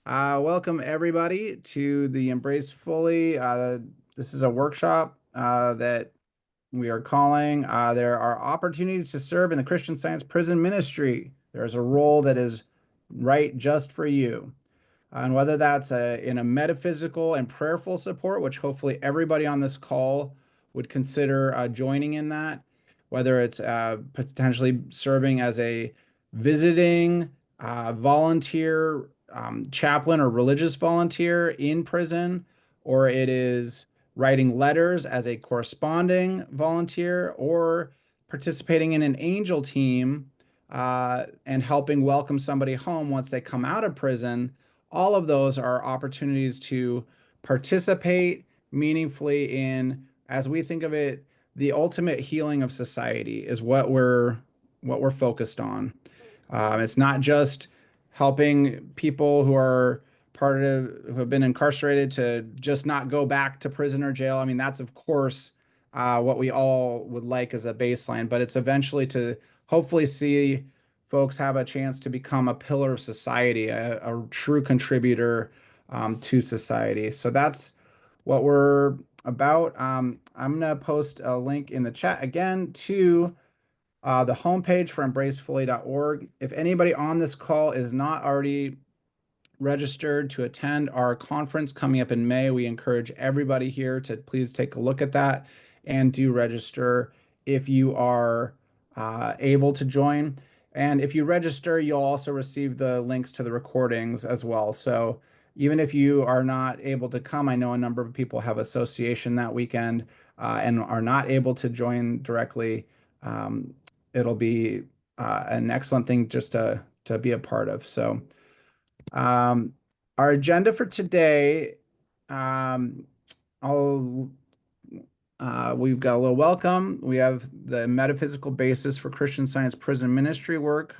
Welcome everybody to the Embrace Fully. This is a workshop that we are calling. There are opportunities to serve in the Christian Science Prison Ministry. There's a role that is right just for you. And whether that's in a metaphysical and prayerful support, which hopefully everybody on this call would consider joining in that, whether it's potentially serving as a visiting volunteer, chaplain, or religious volunteer in prison, or it is writing letters as a corresponding volunteer, or participating in an angel team and helping welcome somebody home once they come out of prison. All of those are opportunities to participate meaningfully in, as we think of it, the ultimate healing of society is what we're focused on. It's not just helping people who have been incarcerated to just not go back to prison or jail. I mean, that's of course what we all would like as a baseline, but it's eventually to hopefully see folks have a chance to become a pillar of society, a true contributor to society. So that's what we're about. I'm going to post a link in the chat again to the homepage for embracefully.org. If anybody on this call is not already registered to attend our conference coming up in May, we encourage everybody here to please take a look at that and do register if you are able to join. And if you register, you'll also receive the links to the recordings as well. So even if you are not able to come, I know a number of people have association that weekend and are not able to join directly. It'll be an excellent thing just to be a part of. So um, our agenda for today, um, I'll we've got a little welcome. We have the metaphysical basis for Christian Science prison ministry work.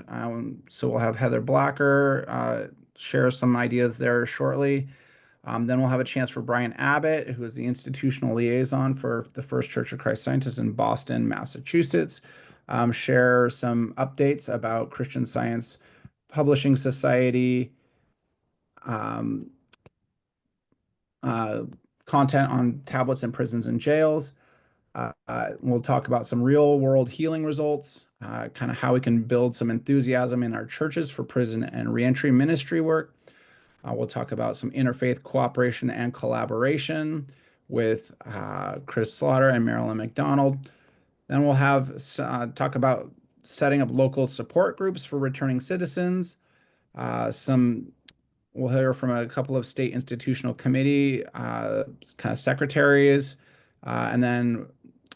So we'll have Heather Blacker share some ideas there shortly. Then we'll have a chance for Brian Abbott, who is the institutional liaison for the First Church of Christ Scientists in Boston, Massachusetts, share some updates about Christian Science Publishing Society, um, uh, content on tablets in prisons and jails. We'll talk about some real world healing results, kind of how we can build some enthusiasm in our churches for prison and reentry ministry work. We'll talk about some interfaith cooperation and collaboration with Chris Slaughter and Marilyn McDonald. Then we'll have talk about setting up local support groups for returning citizens. Some We'll hear from a couple of state institutional committee kind of secretaries, and then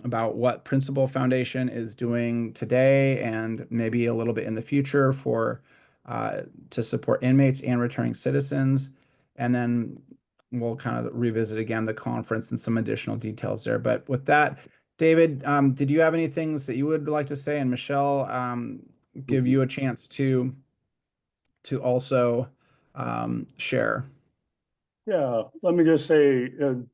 about what Principal Foundation is doing today and maybe a little bit in the future for to support inmates and returning citizens. And then we'll kind of revisit again the conference and some additional details there. But with that, David, did you have any things that you would like to say? And Michelle, give you a chance to also share. Yeah, let me just say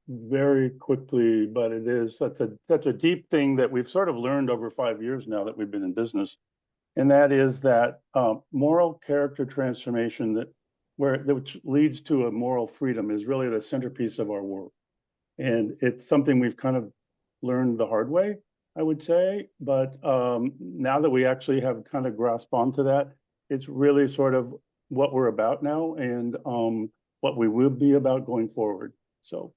very quickly, but it is such a deep thing that we've sort of learned over 5 years now that we've been in business, and that is that moral character transformation which leads to a moral freedom is really the centerpiece of our work, and it's something we've kind of learned the hard way, I would say. But now that we actually have kind of grasped onto that, it's really sort of what we're about now, and what we will be about going forward. So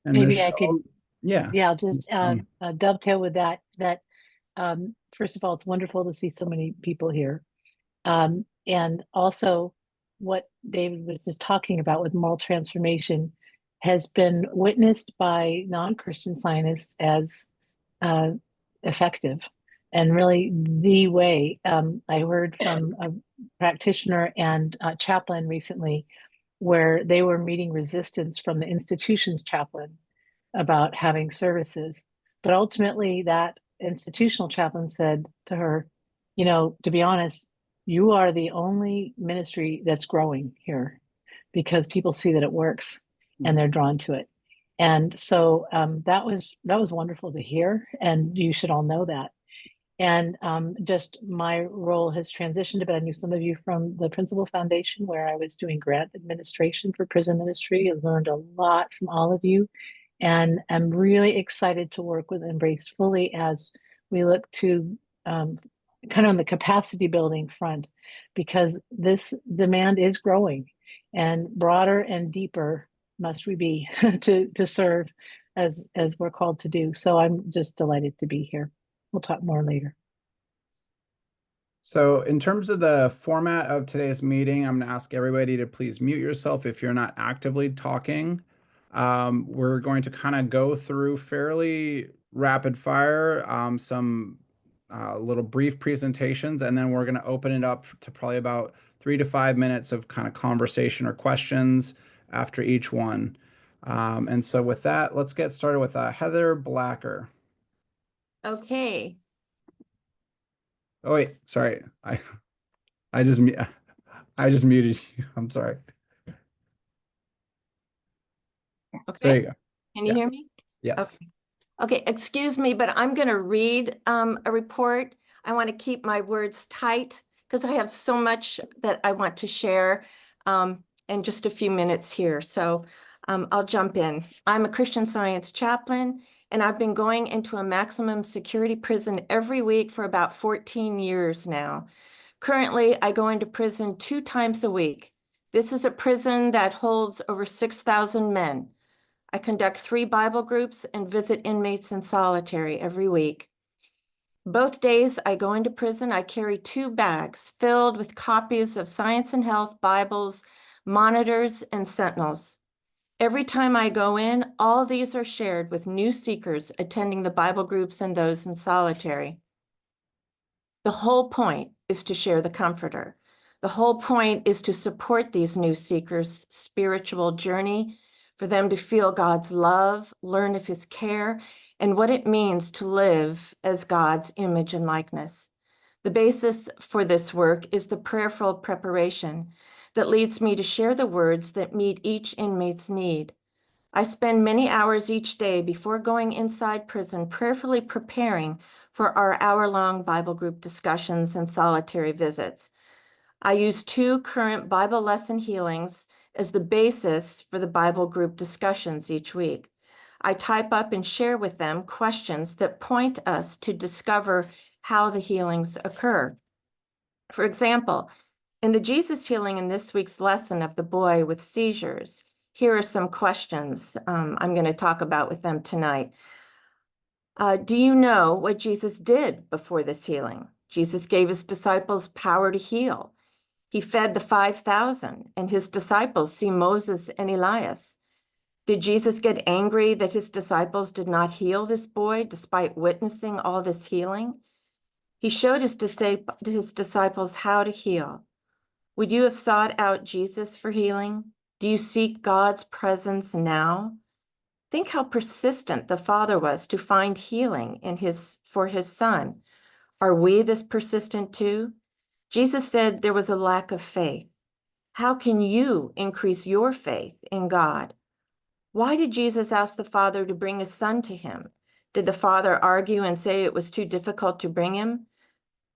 And maybe I could, Michelle, yeah. I'll just dovetail with that. First of all, it's wonderful to see so many people here. And also what David was just talking about with moral transformation has been witnessed by non-Christian scientists as effective and really the way. I heard from a practitioner and a chaplain recently where they were meeting resistance from the institution's chaplain about having services. But ultimately, that institutional chaplain said to her, to be honest, you are the only ministry that's growing here because people see that it works and they're drawn to it. And so that was wonderful to hear, and you should all know that. And just my role has transitioned a bit. I knew some of you from the Principal Foundation, where I was doing grant administration for prison ministry. I learned a lot from all of you. And I'm really excited to work with Embrace Fully as we look to kind of on the capacity building front, because this demand is growing, and broader and deeper must we be to serve as we're called to do. So I'm just delighted to be here. We'll talk more later. So in terms of the format of today's meeting, I'm going to ask everybody to please mute yourself if you're not actively talking. We're going to kind of go through fairly rapid fire, some little brief presentations, and then we're going to open it up to probably about 3 to 5 minutes of kind of conversation or questions after each one. And so with that, let's get started with Heather Blacker. Okay. Oh wait, sorry. I just muted you. I'm sorry. Okay. There you go. Can you hear me? Yes. Okay. Okay, excuse me, but I'm going to read a report. I want to keep my words tight because I have so much that I want to share in just a few minutes here. So I'll jump in. I'm a Christian Science chaplain, and I've been going into a maximum security prison every week for about 14 years now. Currently, I go into prison 2 times a week. This is a prison that holds over 6,000 men. I conduct 3 Bible groups and visit inmates in solitary every week. Both days I go into prison, I carry 2 bags filled with copies of Science and Health, Bibles, monitors, and sentinels. Every time I go in, all these are shared with new seekers attending the Bible groups and those in solitary. The whole point is to share the Comforter. The whole point is to support these new seekers' spiritual journey, for them to feel God's love, learn of his care, and what it means to live as God's image and likeness. The basis for this work is the prayerful preparation that leads me to share the words that meet each inmate's need. I spend many hours each day before going inside prison prayerfully preparing for our hour-long Bible group discussions and solitary visits. I use 2 current Bible lesson healings as the basis for the Bible group discussions each week. I type up and share with them questions that point us to discover how the healings occur. For example, in the Jesus healing in this week's lesson of the boy with seizures, here are some questions I'm going to talk about with them tonight. Do you know what Jesus did before this healing? Jesus gave his disciples power to heal. He fed the 5,000, and his disciples see Moses and Elias. Did Jesus get angry that his disciples did not heal this boy despite witnessing all this healing? He showed his disciples how to heal. Would you have sought out Jesus for healing? Do you seek God's presence now? Think how persistent the Father was to find healing for his Son. Are we this persistent too? Jesus said there was a lack of faith. How can you increase your faith in God? Why did Jesus ask the Father to bring his Son to him? Did the Father argue and say it was too difficult to bring him?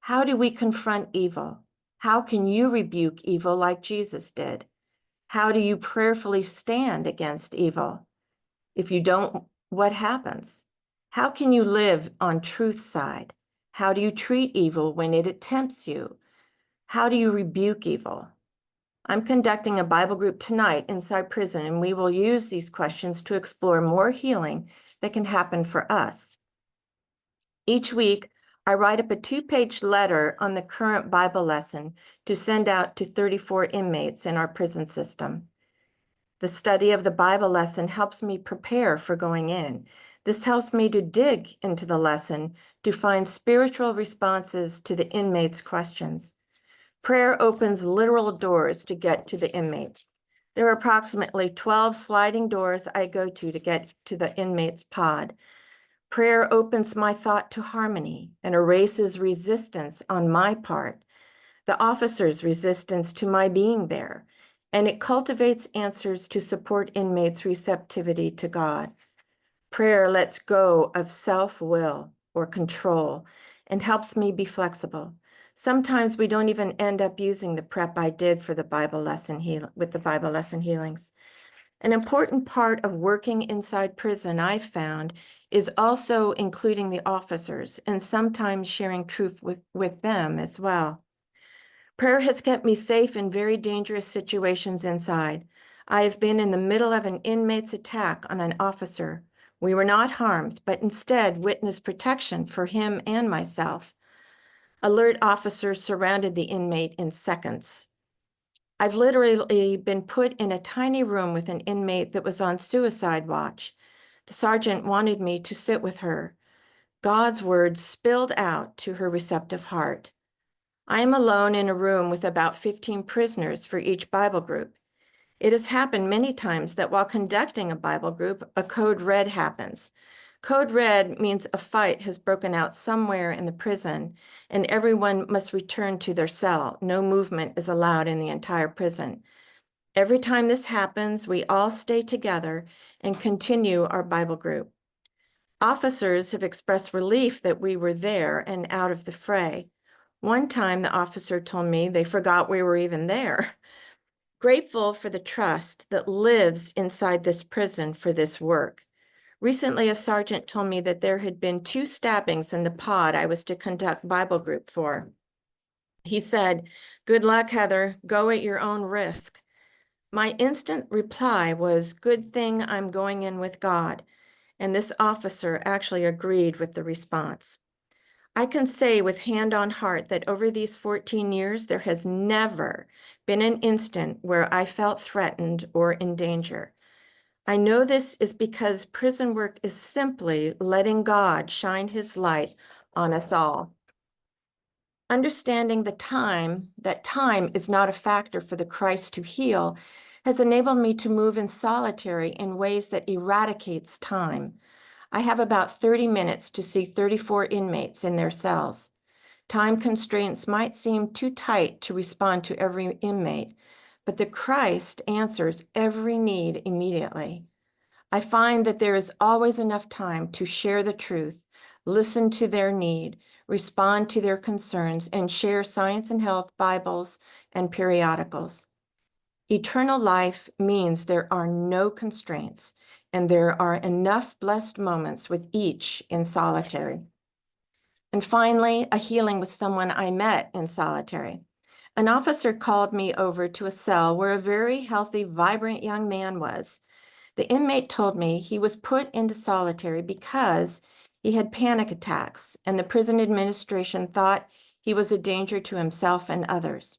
How do we confront evil? How can you rebuke evil like Jesus did? How do you prayerfully stand against evil? If you don't, what happens? How can you live on truth's side? How do you treat evil when it tempts you? How do you rebuke evil? I'm conducting a Bible group tonight inside prison, and we will use these questions to explore more healing that can happen for us. Each week, I write up a 2-page letter on the current Bible lesson to send out to 34 inmates in our prison system. The study of the Bible lesson helps me prepare for going in. This helps me to dig into the lesson to find spiritual responses to the inmates' questions. Prayer opens literal doors to get to the inmates. There are approximately 12 sliding doors I go to get to the inmates' pod. Prayer opens my thought to harmony and erases resistance on my part, the officer's resistance to my being there, and it cultivates answers to support inmates' receptivity to God. Prayer lets go of self-will or control and helps me be flexible. Sometimes we don't even end up using the prep I did for the Bible lesson with the Bible lesson healings. An important part of working inside prison, I've found, is also including the officers and sometimes sharing truth with them as well. Prayer has kept me safe in very dangerous situations inside. I have been in the middle of an inmate's attack on an officer. We were not harmed, but instead witnessed protection for him and myself. Alert officers surrounded the inmate in seconds. I've literally been put in a tiny room with an inmate that was on suicide watch. The sergeant wanted me to sit with her. God's words spilled out to her receptive heart. I am alone in a room with about 15 prisoners for each Bible group. It has happened many times that while conducting a Bible group, a code red happens. Code red means a fight has broken out somewhere in the prison and everyone must return to their cell. No movement is allowed in the entire prison. Every time this happens, we all stay together and continue our Bible group. Officers have expressed relief that we were there and out of the fray. One time, the officer told me they forgot we were even there. Grateful for the trust that lives inside this prison for this work. Recently, a sergeant told me that there had been 2 stabbings in the pod I was to conduct Bible group for. He said, "Good luck, Heather. Go at your own risk." My instant reply was, "Good thing I'm going in with God." And this officer actually agreed with the response. I can say with hand on heart that over these 14 years, there has never been an instant where I felt threatened or in danger. I know this is because prison work is simply letting God shine his light on us all. Understanding that time is not a factor for the Christ to heal has enabled me to move in solitary in ways that eradicates time. I have about 30 minutes to see 34 inmates in their cells. Time constraints might seem too tight to respond to every inmate, but the Christ answers every need immediately. I find that there is always enough time to share the truth, listen to their need, respond to their concerns, and share science and health Bibles and periodicals. Eternal life means there are no constraints, and there are enough blessed moments with each in solitary. And finally, a healing with someone I met in solitary. An officer called me over to a cell where a very healthy, vibrant young man was. The inmate told me he was put into solitary because he had panic attacks, and the prison administration thought he was a danger to himself and others.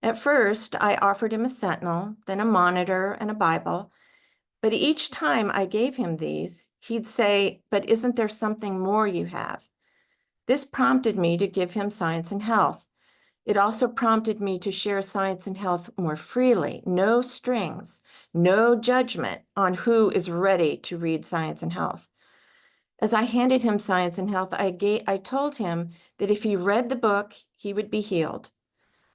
At first, I offered him a sentinel, then a monitor and a Bible, but each time I gave him these, he'd say, "But isn't there something more you have?" This prompted me to give him science and health. It also prompted me to share science and health more freely, no strings, no judgment on who is ready to read science and health. As I handed him science and health, I told him that if he read the book, he would be healed.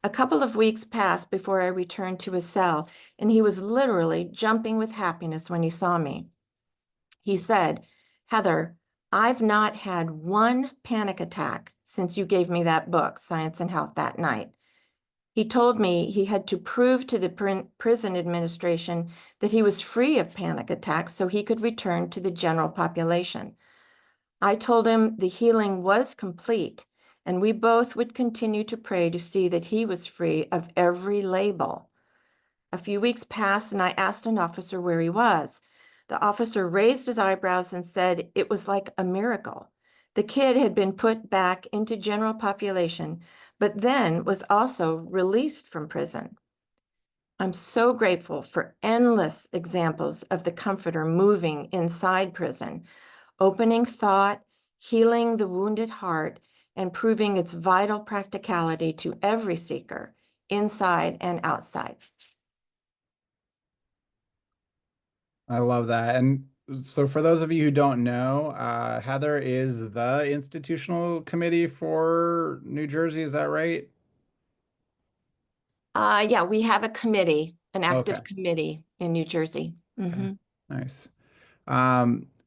A couple of weeks passed before I returned to his cell, and he was literally jumping with happiness when he saw me. He said, "Heather, I've not had one panic attack since you gave me that book, Science and Health, that night." He told me he had to prove to the prison administration that he was free of panic attacks so he could return to the general population. I told him the healing was complete, and we both would continue to pray to see that he was free of every label. A few weeks passed, and I asked an officer where he was. The officer raised his eyebrows and said it was like a miracle. The kid had been put back into general population, but then was also released from prison. I'm so grateful for endless examples of the Comforter moving inside prison, opening thought, healing the wounded heart, and proving its vital practicality to every seeker, inside and outside. I love that. And so for those of you who don't know, Heather is the institutional committee for New Jersey. Is that right? Yeah, we have a committee, an Okay. active committee in New Jersey. Okay. Mhm. Nice.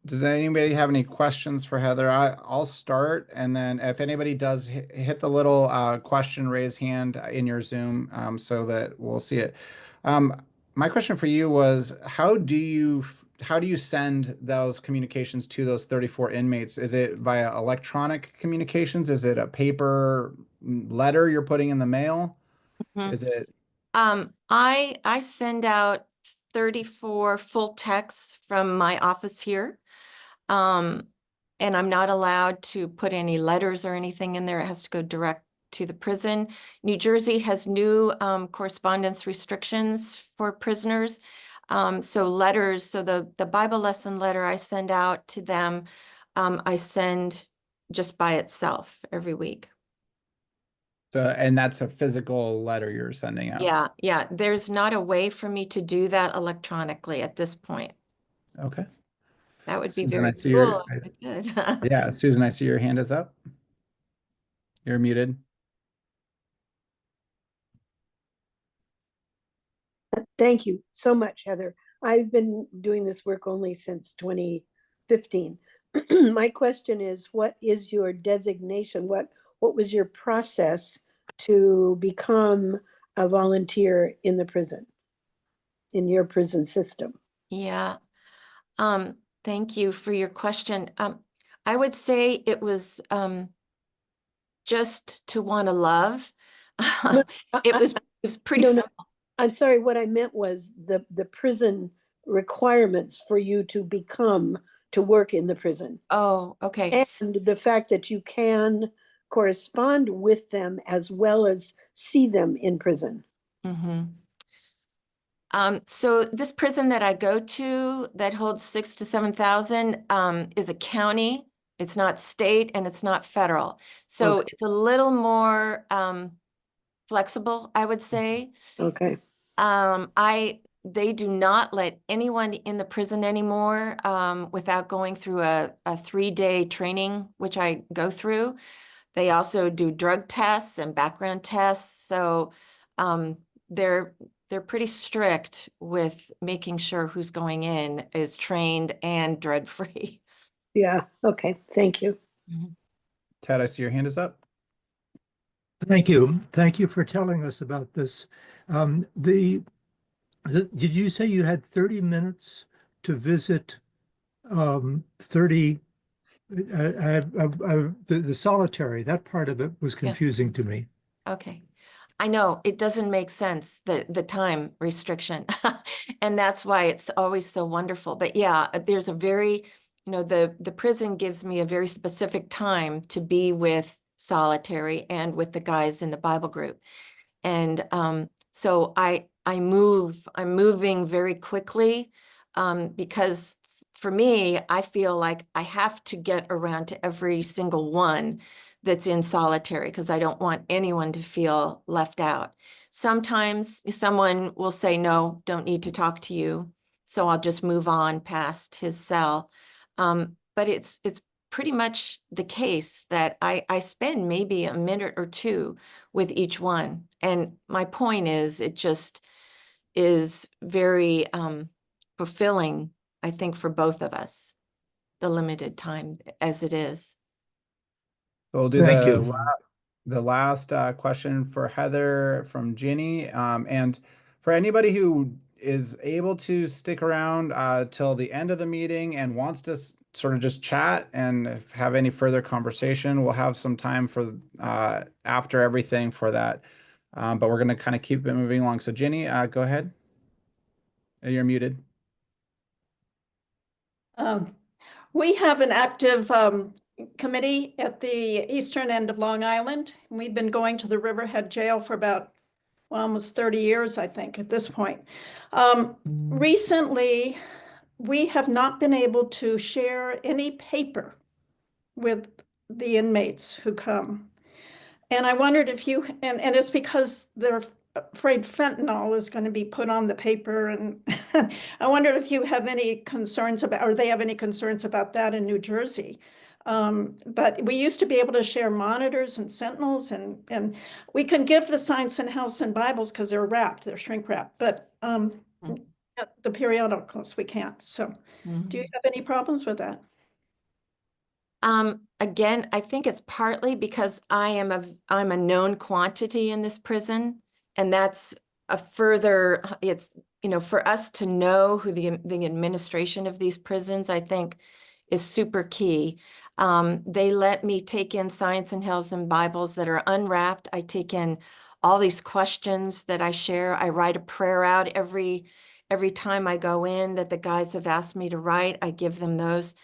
Does anybody have any questions for Heather? I'll start, and then if anybody does hit the little question raise hand in your Zoom, so that we'll see it. My question for you was, how do you send those communications to those 34 inmates? Is it via electronic communications? Is it a paper letter you're putting in the mail? Mhm. Is it I send out 34 full texts from my office here. And I'm not allowed to put any letters or anything in there. It has to go direct to the prison. New Jersey has new correspondence restrictions for prisoners. So letters, so the Bible lesson letter I send out to them, I send just by itself every week. and that's a physical letter you're sending out? Yeah. There's not a way for me to do that electronically at this point. Okay. That would be Susan, very I see cool. If it could. yeah, Susan, I see your hand is up. You're muted. Thank you so much, Heather. I've been doing this work only since 2015. My question is, what is your designation? What was your process to become a volunteer in the prison, in your prison system? Yeah. Thank you for your question. I would say it was just to want to love. No, It was pretty no, simple. I'm sorry, what I meant was the prison requirements for you to work in the prison. Oh, okay. And the fact that you can correspond with them as well as see them in prison. Mm-hmm. So this prison that I go to that holds 6,000 to 7,000 is a county. It's not state and it's not federal. So Okay. it's a little more flexible, I would say. Okay. They do not let anyone in the prison anymore without going through a 3-day training, which I go through. They also do drug tests and background tests. So they're pretty strict with making sure who's going in is trained and drug-free. Yeah. Okay. Thank you. Ted, I see your hand is up. Thank you. Thank you for telling us about this. Did you say you had 30 minutes to visit 30? The solitary, that part of it was confusing to me. Okay. I know it doesn't make sense, the time restriction. And that's why it's always so wonderful. But yeah, there's a very, the prison gives me a very specific time to be with solitary and with the guys in the Bible group. And so I'm moving very quickly because for me, I feel like I have to get around to every single one that's in solitary because I don't want anyone to feel left out. Sometimes someone will say, no, don't need to talk to you. So I'll just move on past his cell. But it's pretty much the case that I spend maybe a minute or two with each one. And my point is, it just is very fulfilling, I think, for both of us, the limited time as it is. So we'll do Thank you. the last question for Heather from Ginny. And for anybody who is able to stick around till the end of the meeting and wants to sort of just chat and have any further conversation, we'll have some time for after everything for that. But we're going to kind of keep it moving along. So Ginny, go ahead. You're muted. We have an active committee at the eastern end of Long Island. We've been going to the Riverhead Jail for about almost 30 years, I think, at this point. Recently, we have not been able to share any paper with the inmates who come. And I wondered if you, and it's because they're afraid fentanyl is going to be put on the paper. And I wondered if you have any concerns about, or they have any concerns about that in New Jersey. But we used to be able to share monitors and sentinels, and we can give the Science and House and Bibles because they're wrapped, they're shrink wrapped. But The periodicals, we can't. So do you have any problems with that? Again, I think it's partly because I'm a known quantity in this prison, and that's a further, it's, for us to know who the administration of these prisons, I think, is super key. They let me take in Science and Health and Bibles that are unwrapped. I take in all these questions that I share. I write a prayer out every time I go in that the guys have asked me to write. I give them those.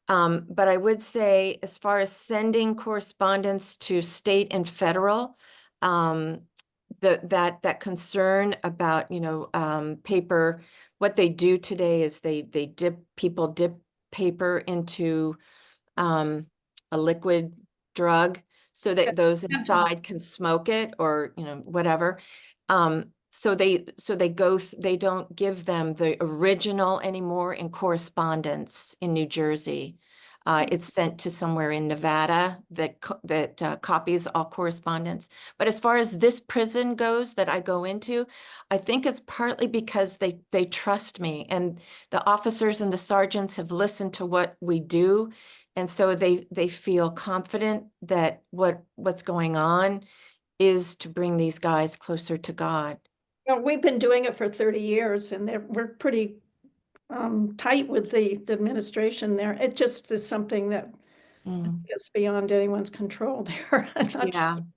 But I would say, as far as sending correspondence to state and federal, that concern about, paper, what they do today is people dip paper into a liquid drug so that those inside can smoke it or, whatever. So they don't give them the original anymore in correspondence in New Jersey. It's sent to somewhere in Nevada that copies all correspondence. But as far as this prison goes that I go into, I think it's partly because they trust me, and the officers and the sergeants have listened to what we do. And so they feel confident that what's going on is to bring these guys closer to God. Well, we've been doing it for 30 years, and we're pretty tight with the administration there. It just is something that is beyond anyone's control there.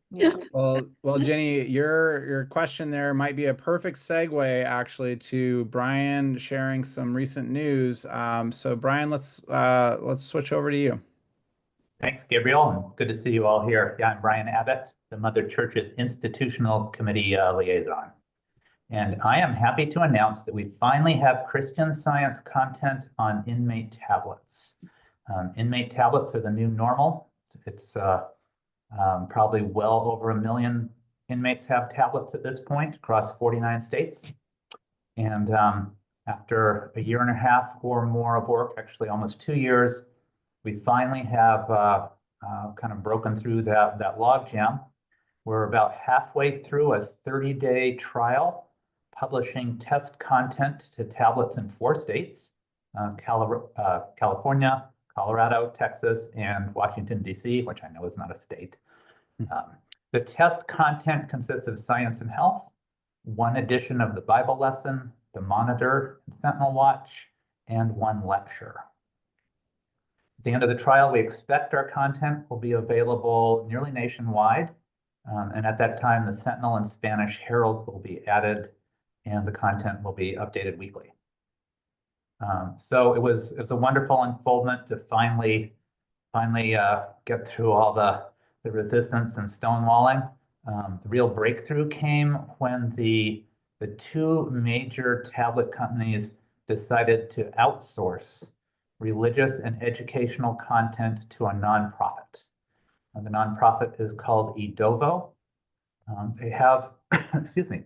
Yeah. Well, Jenny, your question there might be a perfect segue actually to Brian sharing some recent news. So Brian, let's switch over to you. Thanks, Gabriel, and good to see you all here. Yeah, I'm Brian Abbott, the Mother Church's Institutional Committee Liaison. And I am happy to announce that we finally have Christian Science content on inmate tablets. Inmate tablets are the new normal. It's probably well over 1 million inmates have tablets at this point across 49 states. And after 1.5 years or more of work, actually almost 2 years, we finally have kind of broken through that logjam. We're about halfway through a 30-day trial publishing test content to tablets in 4 states, California, Colorado, Texas, and Washington, D.C., which I know is not a state. The test content consists of Science and Health, 1 edition of the Bible lesson, the Monitor and Sentinel Watch, and 1 lecture. At the end of the trial, we expect our content will be available nearly nationwide. And at that time, the Sentinel and Spanish Herald will be added, and the content will be updated weekly. So it was a wonderful unfoldment to finally get through all the resistance and stonewalling. The real breakthrough came when the 2 major tablet companies decided to outsource religious and educational content to a nonprofit. The nonprofit is called Edovo. They have, excuse me,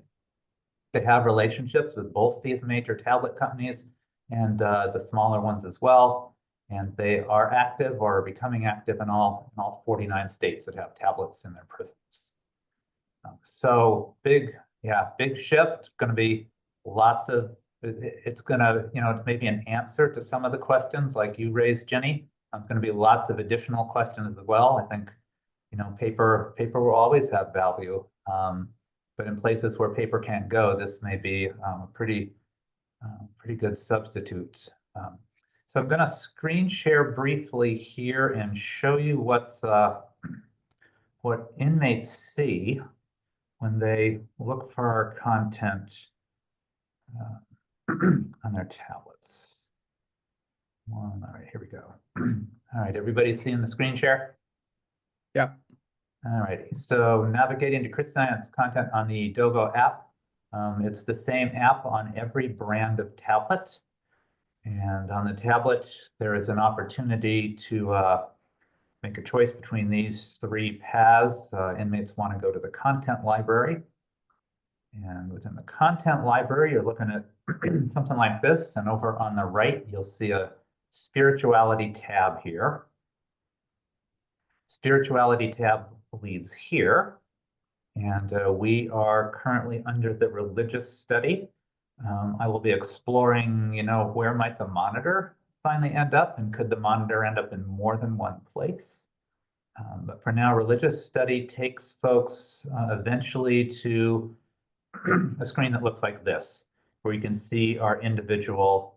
they have relationships with both these major tablet companies and the smaller ones as well. And they are active or becoming active in all 49 states that have tablets in their prisons. So big shift, going to be lots of, it's going to, maybe an answer to some of the questions like you raised, Jenny. There's going to be lots of additional questions as well. I think, paper will always have value. But in places where paper can't go, this may be a pretty good substitute. So I'm going to screen share briefly here and show you what inmates see when they look for our content on their tablets. All right, here we go. All right, everybody seeing the screen share? Yep. All righty, so navigating to Christian Science content on the Dovo app. It's the same app on every brand of tablet. And on the tablet, there is an opportunity to make a choice between these 3 paths. Inmates want to go to the content library. And within the content library, you're looking at something like this. And over on the right, you'll see a spirituality tab here. Spirituality tab leads here. And we are currently under the religious study. I will be exploring, where might the monitor finally end up, and could the monitor end up in more than one place? But for now, religious study takes folks eventually to a screen that looks like this, where you can see our individual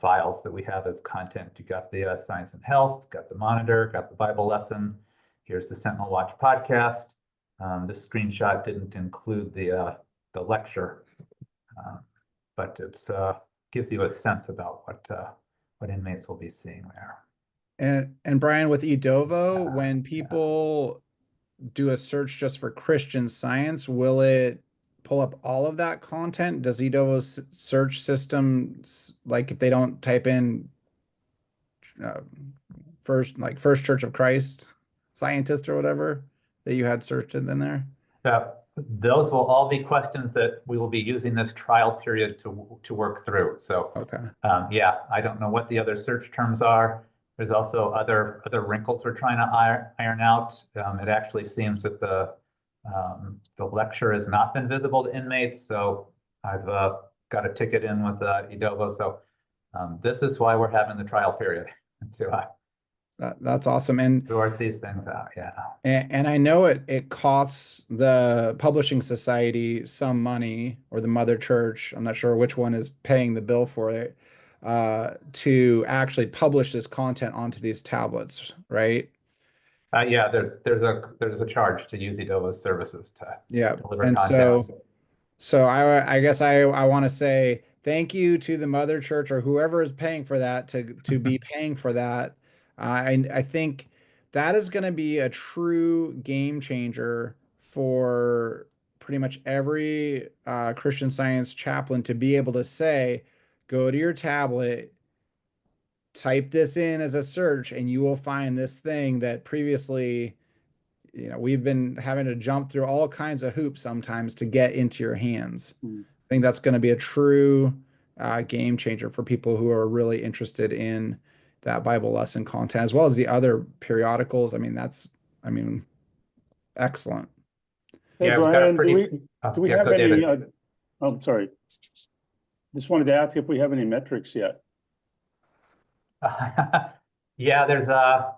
files that we have as content. You got the science and health, got the monitor, got the Bible lesson. Here's the Sentinel Watch podcast. This screenshot didn't include the lecture, but it's gives you a sense about what inmates will be seeing there. And Brian, with Edovo, when people do a search just for Christian Science, will it pull up all of that content? Does Edovo's search system, like if they don't type in First Church of Christ Scientist or whatever that you had searched in there? Those will all be questions that we will be using this trial period to work through. So, Okay. Yeah, I don't know what the other search terms are. There's also other wrinkles we're trying to iron out. It actually seems that the lecture has not been visible to inmates, so I've got a ticket in with Edovo. So this is why we're having the trial period to That's awesome. And sort these things out. Yeah. And I know it costs the publishing society some money, or the mother church, I'm not sure which one is paying the bill for it, to actually publish this content onto these tablets, right? Yeah, there's a charge to use Edovo's services to deliver And content. so I guess I want to say thank you to the mother church, or whoever is paying for that, to be paying for that. I think that is going to be a true game changer for pretty much every Christian Science chaplain, to be able to say, go to your tablet, type this in as a search, and you will find this thing that previously, we've been having to jump through all kinds of hoops sometimes to get into your hands. I think that's going to be a true game changer for people who are really interested in that Bible lesson content, as well as the other periodicals. Excellent. Hey, Yeah, we've got a Brian, pretty- do we yeah, have go, any, David. I'm sorry. Just wanted to ask if we have any metrics yet. Yeah, there's a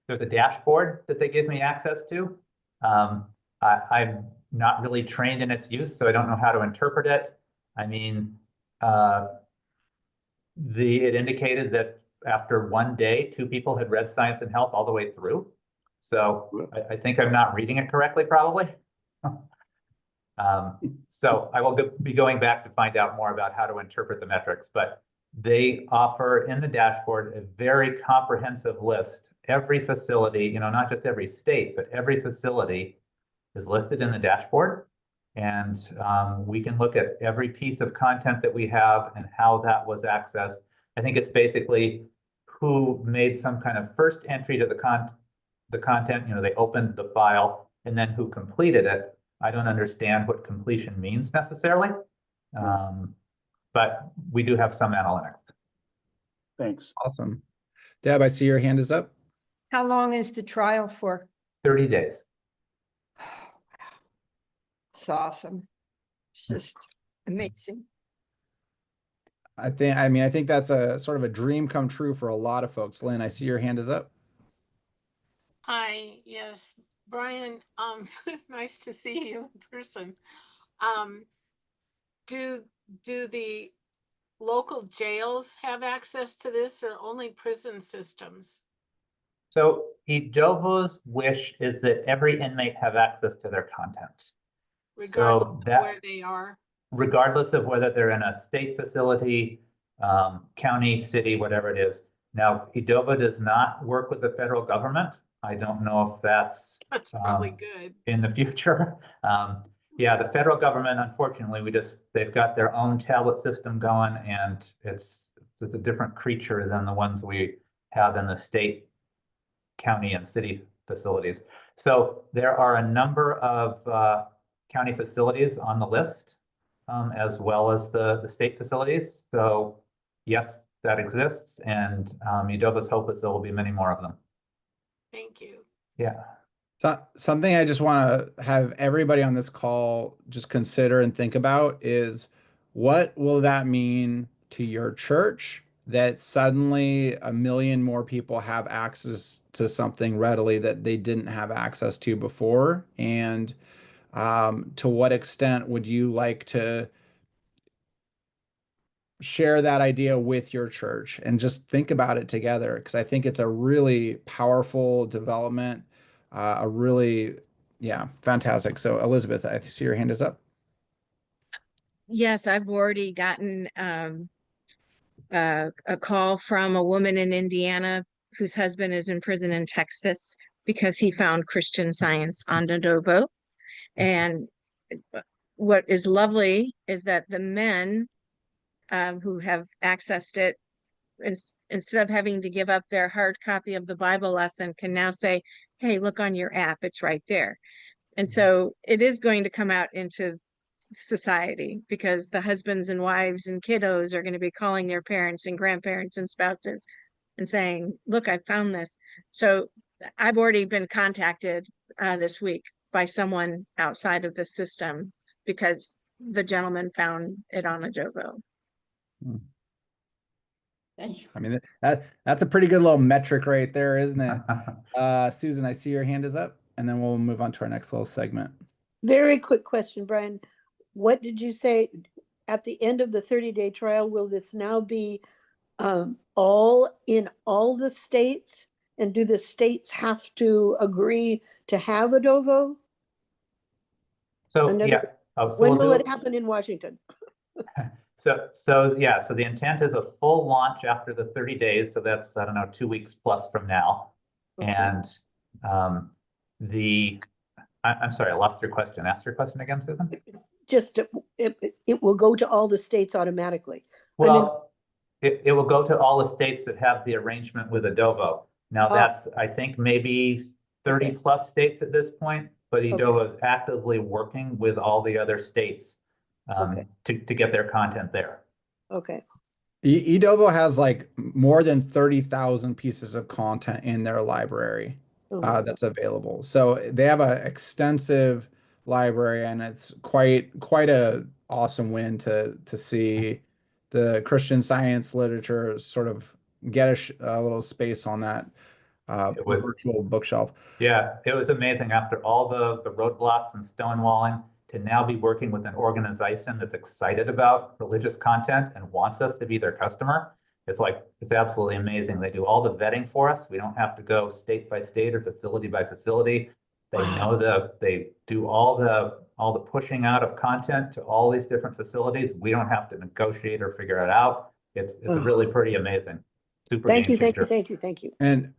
dashboard that they give me access to. I'm not really trained in its use, so I don't know how to interpret it. I mean, it indicated that after one day, 2 people had read Science and Health all the way through. So I think I'm not reading it correctly, probably. So I will be going back to find out more about how to interpret the metrics, but they offer in the dashboard a very comprehensive list. Every facility, not just every state, but every facility is listed in the dashboard. And we can look at every piece of content that we have and how that was accessed. I think it's basically who made some kind of first entry to the content, they opened the file, and then who completed it. I don't understand what completion means necessarily, but we do have some analytics. Thanks. Awesome. Deb, I see your hand is up. How long is the trial for? 30 days. It's awesome. It's just amazing. I think that's a sort of a dream come true for a lot of folks. Lynn, I see your hand is up. Hi, yes, Brian, nice to see you in person. Do the local jails have access to this, or only prison systems? So Edovo's wish is that every inmate have access to their content. Regardless of where they are? Regardless of whether they're in a state facility, county, city, whatever it is. Now, Edovo does not work with the federal government. I don't know if that's probably good in the future. Yeah, the federal government, unfortunately, they've got their own tablet system going, and it's a different creature than the ones we have in the state, county, and city facilities. So there are a number of county facilities on the list, as well as the state facilities. So yes, that exists, and Edovo's hope is there will be many more of them. Thank you. Yeah. So something I just want to have everybody on this call just consider and think about is, what will that mean to your church that suddenly 1 million more people have access to something readily that they didn't have access to before? And to what extent would you like to share that idea with your church and just think about it together? Because I think it's a really powerful development, a really, yeah, fantastic. So Elizabeth, I see your hand is up. Yes, I've already gotten a call from a woman in Indiana whose husband is in prison in Texas because he found Christian Science on Adobo. And what is lovely is that the men who have accessed it, instead of having to give up their hard copy of the Bible lesson, can now say, hey, look on your app, it's right there. And so it is going to come out into society, because the husbands and wives and kiddos are going to be calling their parents and grandparents and spouses and saying, look, I found this. So I've already been contacted this week by someone outside of the system because the gentleman found it on Adobo. Thank you. I mean, that's a pretty good little metric right there, isn't it? Susan, I see your hand is up, and then we'll move on to our next little segment. Very quick question, Brian. What did you say at the end of the 30-day trial? Will this now be all in all the states? And do the states have to agree to have Adobo? So yeah. Oh, so when we'll will it happen in Washington? So yeah, so the intent is a full launch after the 30 days. So that's, I don't know, 2 weeks plus from now. Okay. And I'm sorry, I lost your question. Ask your question again, Susan. Just it will go to all the states automatically. Well, it will go to all the states that have the arrangement with Adobo. Now that's, I think, maybe 30 plus states at this point, but Adobo is actively working with all the other states to get their content there. Okay. Adobo has like more than 30,000 pieces of content in their library that's available. So they have an extensive library, and it's quite a awesome win to see the Christian Science literature sort of get a little space on that virtual bookshelf. Yeah, it was amazing after all the roadblocks and stonewalling to now be working with an organization that's excited about religious content and wants us to be their customer. It's absolutely amazing. They do all the vetting for us. We don't have to go state by state or facility by facility. They know they do all the pushing out of content to all these different facilities. We don't have to negotiate or figure it out. It's really pretty amazing. Super Thank you. And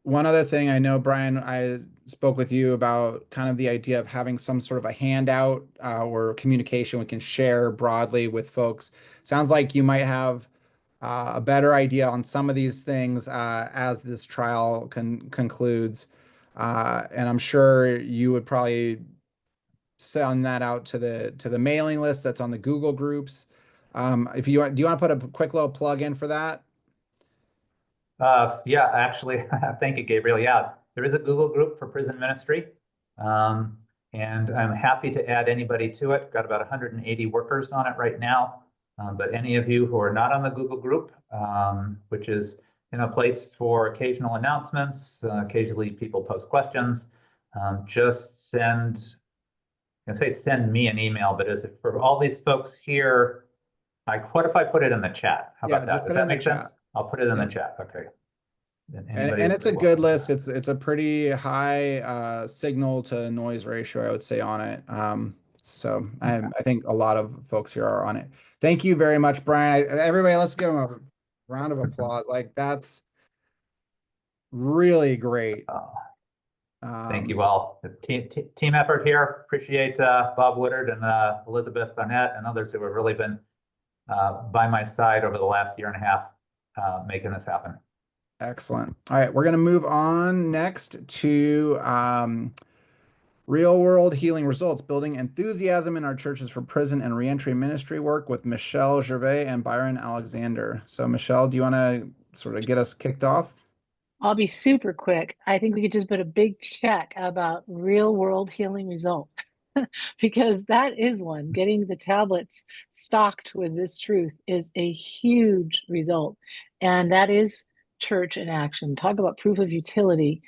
one other thing, I know, Brian, I spoke with you about kind of the idea of having some sort of a handout or communication we can share broadly with folks. Sounds like you might have a better idea on some of these things as this trial concludes. And I'm sure you would probably send that out to the mailing list that's on the Google groups. Do you want to put a quick little plug in for that? Yeah, actually, thank you, Gabriel. Yeah, there is a Google group for prison ministry. And I'm happy to add anybody to it. Got about 180 workers on it right now. But any of you who are not on the Google group, which is a place for occasional announcements, occasionally people post questions, just send me an email. But as for all these folks here, what if I put it in the chat? How about that? Does that make sense? I'll put it in the chat. Okay. And it's a good list. It's a pretty high signal to noise ratio, I would say, on it. So I think a lot of folks here are on it. Thank you very much, Brian. Everybody, let's give him a round of applause. Like, that's really great. Thank you all. Team effort here. Appreciate Bob Woodard and Elizabeth Arnett and others who have really been by my side over the last year and a half making this happen. Excellent. All right, we're going to move on next to real world healing results, building enthusiasm in our churches for prison and reentry ministry work with Michelle Gervais and Byron Alexander. So Michelle, do you want to sort of get us kicked off? I'll be super quick. I think we could just put a big check about real world healing results. because that is one. Getting the tablets stocked with this truth is a huge result. And that is church in action. Talk about proof of utility.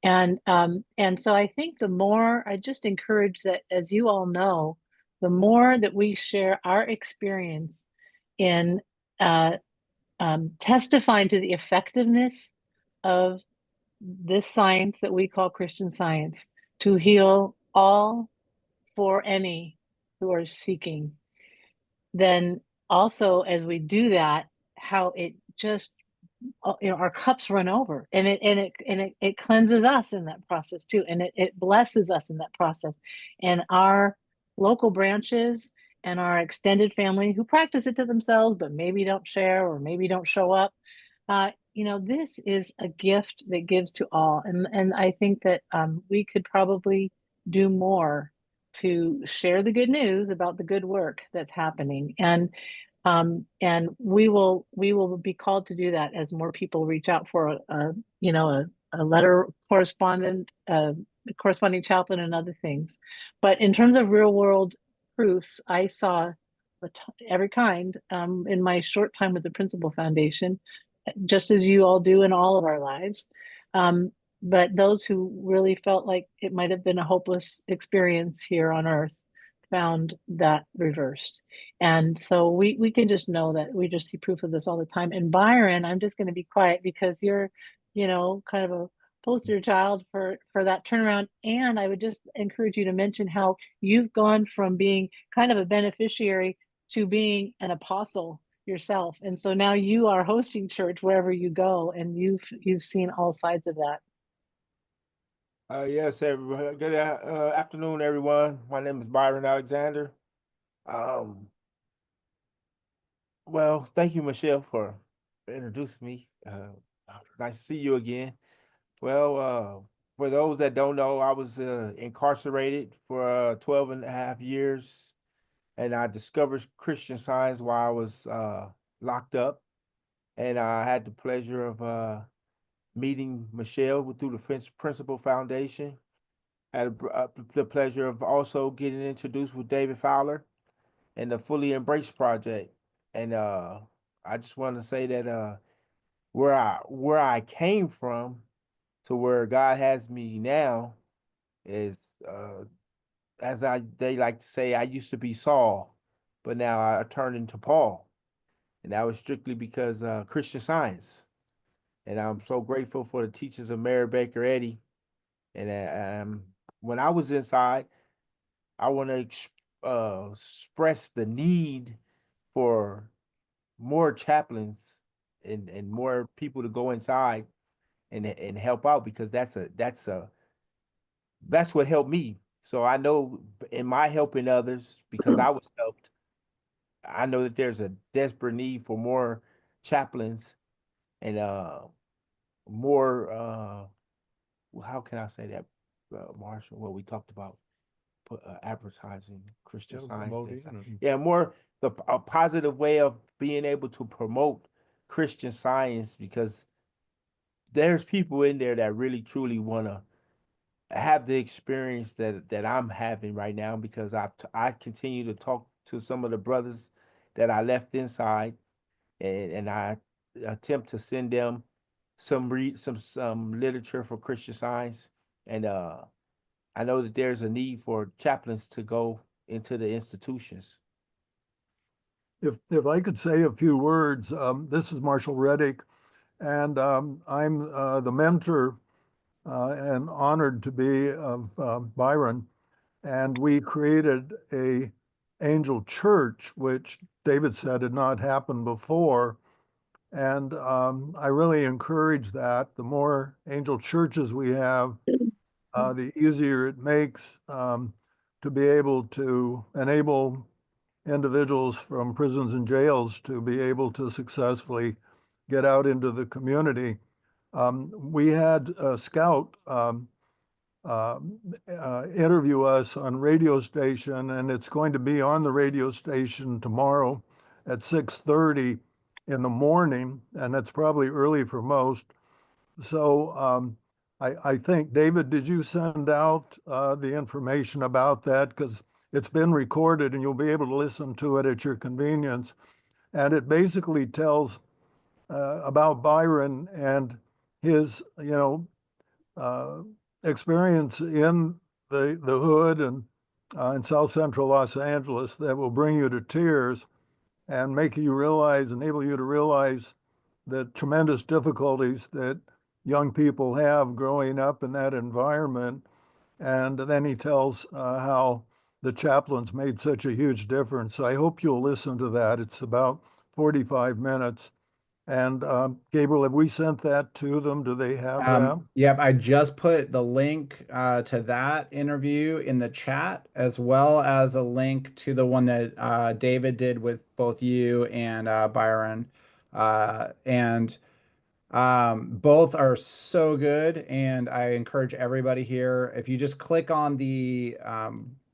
And so I think the more, I just encourage that, as you all know, the more that we share our experience in testifying to the effectiveness of this science that we call Christian Science to heal all for any who are seeking, then also as we do that, how it just, our cups run over, and it cleanses us in that process too, and it blesses us in that process, and our local branches and our extended family who practice it to themselves but maybe don't share or maybe don't show up. This is a gift that gives to all, and I think that we could probably do more to share the good news about the good work that's happening, and we will be called to do that as more people reach out for a letter correspondent, corresponding chaplain, and other things. But in terms of real world proofs, I saw every kind in my short time with the Principal Foundation, just as you all do in all of our lives. But those who really felt like it might have been a hopeless experience here on earth found that reversed. And so we can just know that we just see proof of this all the time. And Byron, I'm just going to be quiet because you're, kind of a poster child for that turnaround. And I would just encourage you to mention how you've gone from being kind of a beneficiary to being an apostle yourself. And so now you are hosting church wherever you go, and you've seen all sides of that. Yes, everyone. Good afternoon, everyone. My name is Byron Alexander. Well, thank you, Michelle, for introducing me. Nice to see you again. Well, for those that don't know, I was incarcerated for 12 and a half years, and I discovered Christian Science while I was locked up, and I had the pleasure of meeting Michelle through the Principal Foundation. Had the pleasure of also getting introduced with David Fowler and the Fully Embraced Project. And I just want to say that where I came from to where God has me now is as they like to say, I used to be Saul, but now I turned into Paul. And that was strictly because Christian Science. And I'm so grateful for the teachings of Mary Baker Eddy. And when I was inside, I want to express the need for more chaplains and more people to go inside and help out, because that's what helped me. So I know in my helping others, because I was helped, I know that there's a desperate need for more chaplains and more how can I say that, Marshall, what we talked about, advertising Christian Science. Yeah, more a positive way of being able to promote Christian Science, because there's people in there that really truly want to have the experience that I'm having right now, because I continue to talk to some of the brothers that I left inside, and I attempt to send them some literature for Christian Science, and I know that there's a need for chaplains to go into the institutions. If I could say a few words, this is Marshall Reddick, and I'm the mentor and honored to be of Byron. And we created a angel church, which David said had not happened before. And I really encourage that. The more angel churches we have, the easier it makes to be able to enable individuals from prisons and jails to be able to successfully get out into the community. We had a scout interview us on radio station, and it's going to be on the radio station tomorrow at 6:30 in the morning, and it's probably early for most. So I think, David, did you send out the information about that? Because it's been recorded and you'll be able to listen to it at your convenience. And it basically tells about Byron and his, experience in the hood and in South Central Los Angeles that will bring you to tears and make you realize, enable you to realize the tremendous difficulties that young people have growing up in that environment. And then he tells how the chaplains made such a huge difference. I hope you'll listen to that. It's about 45 minutes. And Gabriel, have we sent that to them? Do they have that? Yep, I just put the link to that interview in the chat, as well as a link to the one that David did with both you and Byron. And both are so good, and I encourage everybody here, if you just click on the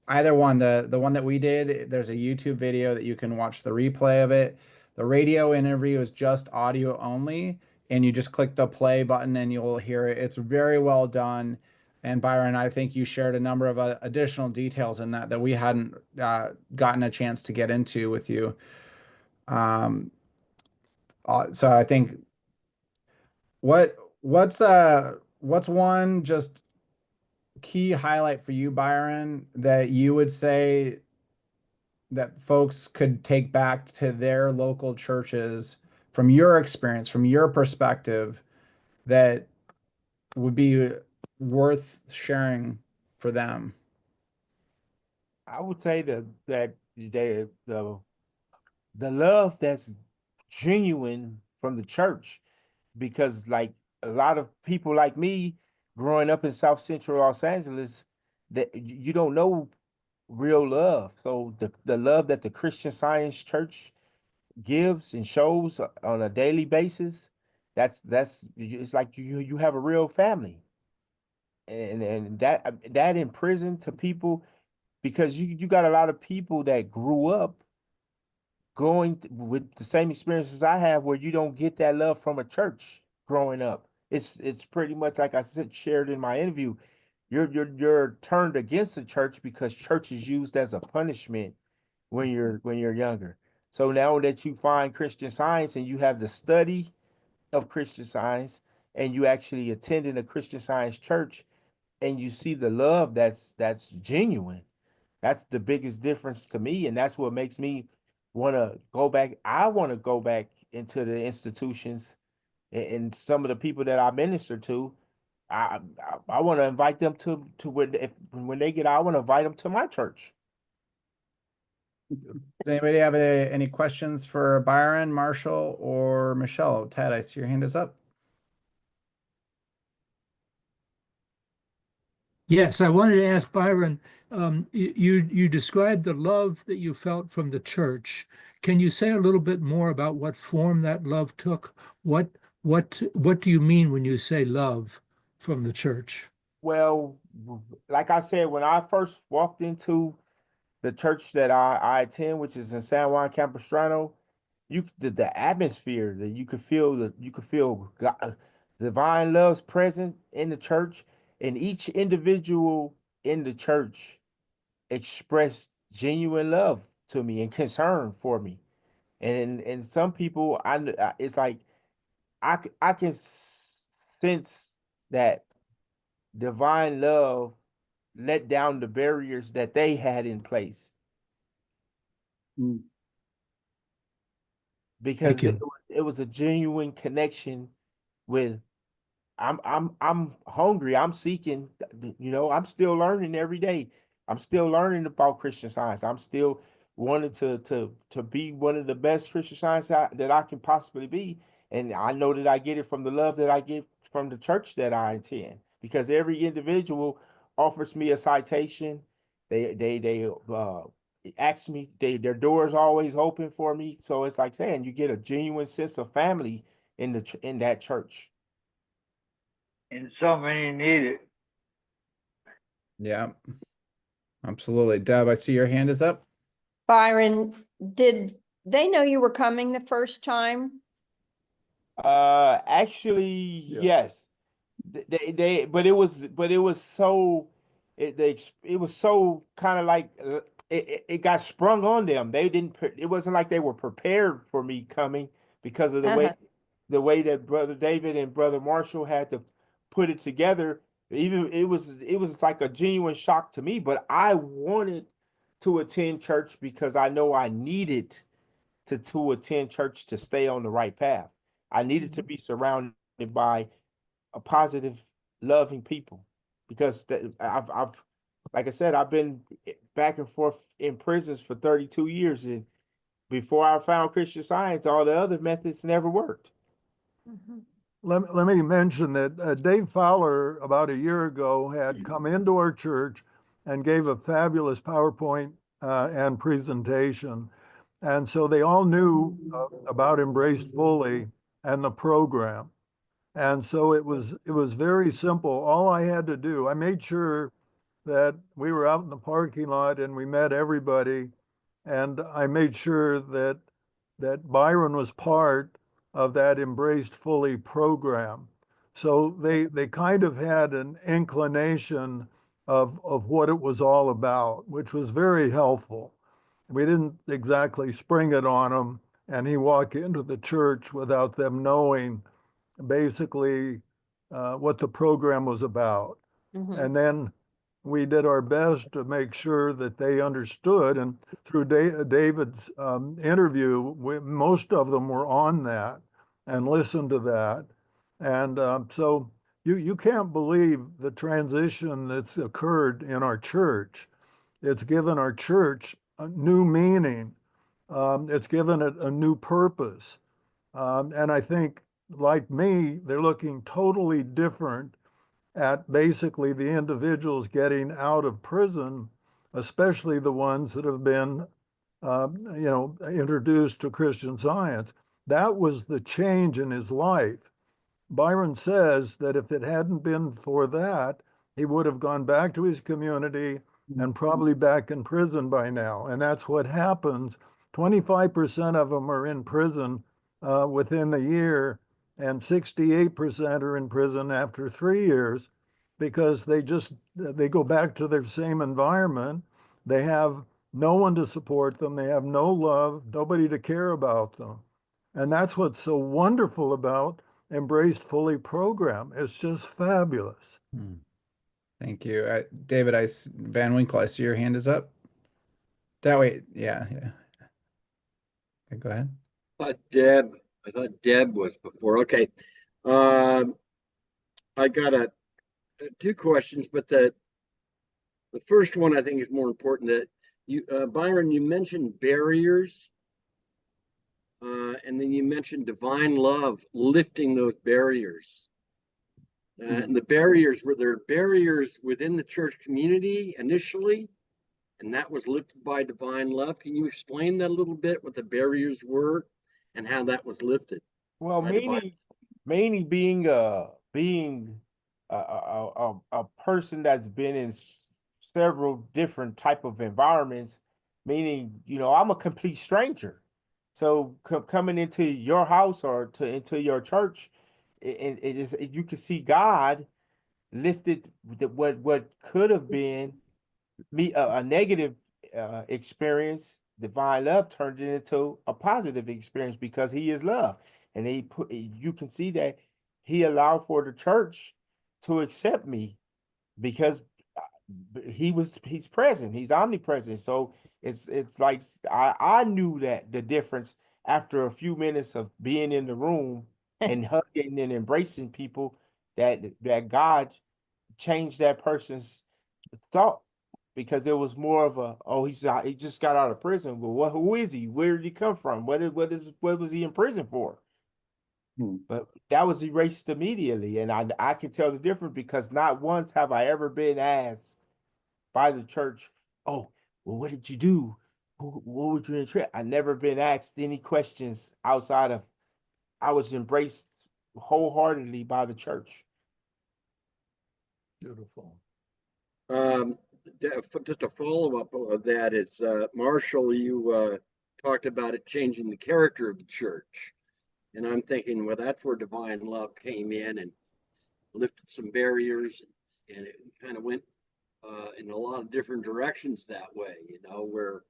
either one, the one that we did, there's a YouTube video that you can watch the replay of it. The radio interview is just audio only, and you just click the play button and you'll hear it. It's very well done. And Byron, I think you shared a number of additional details in that we hadn't gotten a chance to get into with you. So I think what's one just key highlight for you, Byron, that you would say that folks could take back to their local churches from your experience, from your perspective, that would be worth sharing for them? I would say that the love that's genuine from the church, because like a lot of people like me growing up in South Central Los Angeles, that you don't know real love. So the love that the Christian Science Church gives and shows on a daily basis, that's it's like you have a real family. And that in prison to people, because you got a lot of people that grew up with the same experiences I have, where you don't get that love from a church growing up. It's pretty much like I said, shared in my interview. You're turned against the church because church is used as a punishment when you're younger. So now that you find Christian Science and you have the study of Christian Science and you actually attending a Christian Science church and you see the love that's genuine, that's the biggest difference to me, and that's what makes me want to go back. I want to go back into the institutions and some of the people that I minister to. I want to invite them to when they get out, I want to invite them to my church. Does anybody have any questions for Byron, Marshall, or Michelle? Ted, I see your hand is up. Yes, I wanted to ask Byron, you described the love that you felt from the church. Can you say a little bit more about what form that love took? What do you mean when you say love from the church? Well, like I said, when I first walked into the church that I attend, which is in San Juan Capistrano, the atmosphere that you could feel God, divine love's present in the church, and each individual in the church expressed genuine love to me and concern for me. And some people, it's like I can sense that divine love let down the barriers that they had in place. Because it was a genuine connection with I'm hungry, I'm seeking, I'm still learning every day. I'm still learning about Christian Science. I'm still wanting to be one of the best Christian Science that I can possibly be. And I know that I get it from the love that I get from the church that I attend, because every individual offers me a citation. They ask me, their doors always open for me. So it's like saying you get a genuine sense of family in that church. And so many need it. Yeah, absolutely. Deb, I see your hand is up. Byron, did they know you were coming the first time? Actually, yes. but it was so, it was so kind of like it got sprung on them. They didn't, it wasn't like they were prepared for me coming because of the way that Brother David and Brother Marshall had to put it together. Even it was like a genuine shock to me, but I wanted to attend church because I know I needed to attend church to stay on the right path. I needed to be surrounded by a positive, loving people because I've like I said, I've been back and forth in prisons for 32 years, and before I found Christian Science, all the other methods never worked. Let me mention that Dave Fowler, about a year ago, had come into our church and gave a fabulous PowerPoint and presentation. And so they all knew about Embraced Fully and the program. And so it was very simple. All I had to do, I made sure that we were out in the parking lot and we met everybody. And I made sure that Byron was part of that Embraced Fully program. So they kind of had an inclination of what it was all about, which was very helpful. We didn't exactly spring it on him, and he walked into the church without them knowing basically what the program was about. And then we did our best to make sure that they understood. And through David's interview, most of them were on that and listened to that. And so you can't believe the transition that's occurred in our church. It's given our church a new meaning. It's given it a new purpose. And I think, like me, they're looking totally different at basically the individuals getting out of prison, especially the ones that have been, introduced to Christian Science. That was the change in his life. Byron says that if it hadn't been for that, he would have gone back to his community and probably back in prison by now. And that's what happens. 25% of them are in prison within a year, and 68% are in prison after 3 years because they go back to their same environment. They have no one to support them. They have no love, nobody to care about them. And that's what's so wonderful about Embraced Fully program. It's just fabulous. Thank you. David, Van Winkle, I see your hand is up. That way, yeah. Okay, go ahead. I thought Deb was before. Okay. I got two questions, but the first one I think is more important. That you, Byron, you mentioned barriers, and then you mentioned divine love lifting those barriers. And the barriers, were there barriers within the church community initially, and that was lifted by divine love? Can you explain that a little bit, what the barriers were and how that was lifted? Well, mainly being a person that's been in several different type of environments, meaning, I'm a complete stranger. So coming into your house or into your church, you can see God lifted what could have been a negative experience. Divine love turned it into a positive experience because he is love. And you can see that he allowed for the church to accept me because he's present, he's omnipresent. So it's like I knew that the difference after a few minutes of being in the room and hugging and embracing people, that God changed that person's thought, because it was more of he just got out of prison. Well, who is he? Where did he come from? What was he in prison for? But that was erased immediately, and I can tell the difference because not once have I ever been asked by the church, "Oh, well, what did you do? What would you interest?" I never been asked any questions outside of I was embraced wholeheartedly by the church. Beautiful. Just a follow-up of that is, Marshall, you talked about it changing the character of the church. And I'm thinking, well, that's where divine love came in lifted some barriers, and it kind of went in a lot of different directions that way, you know, where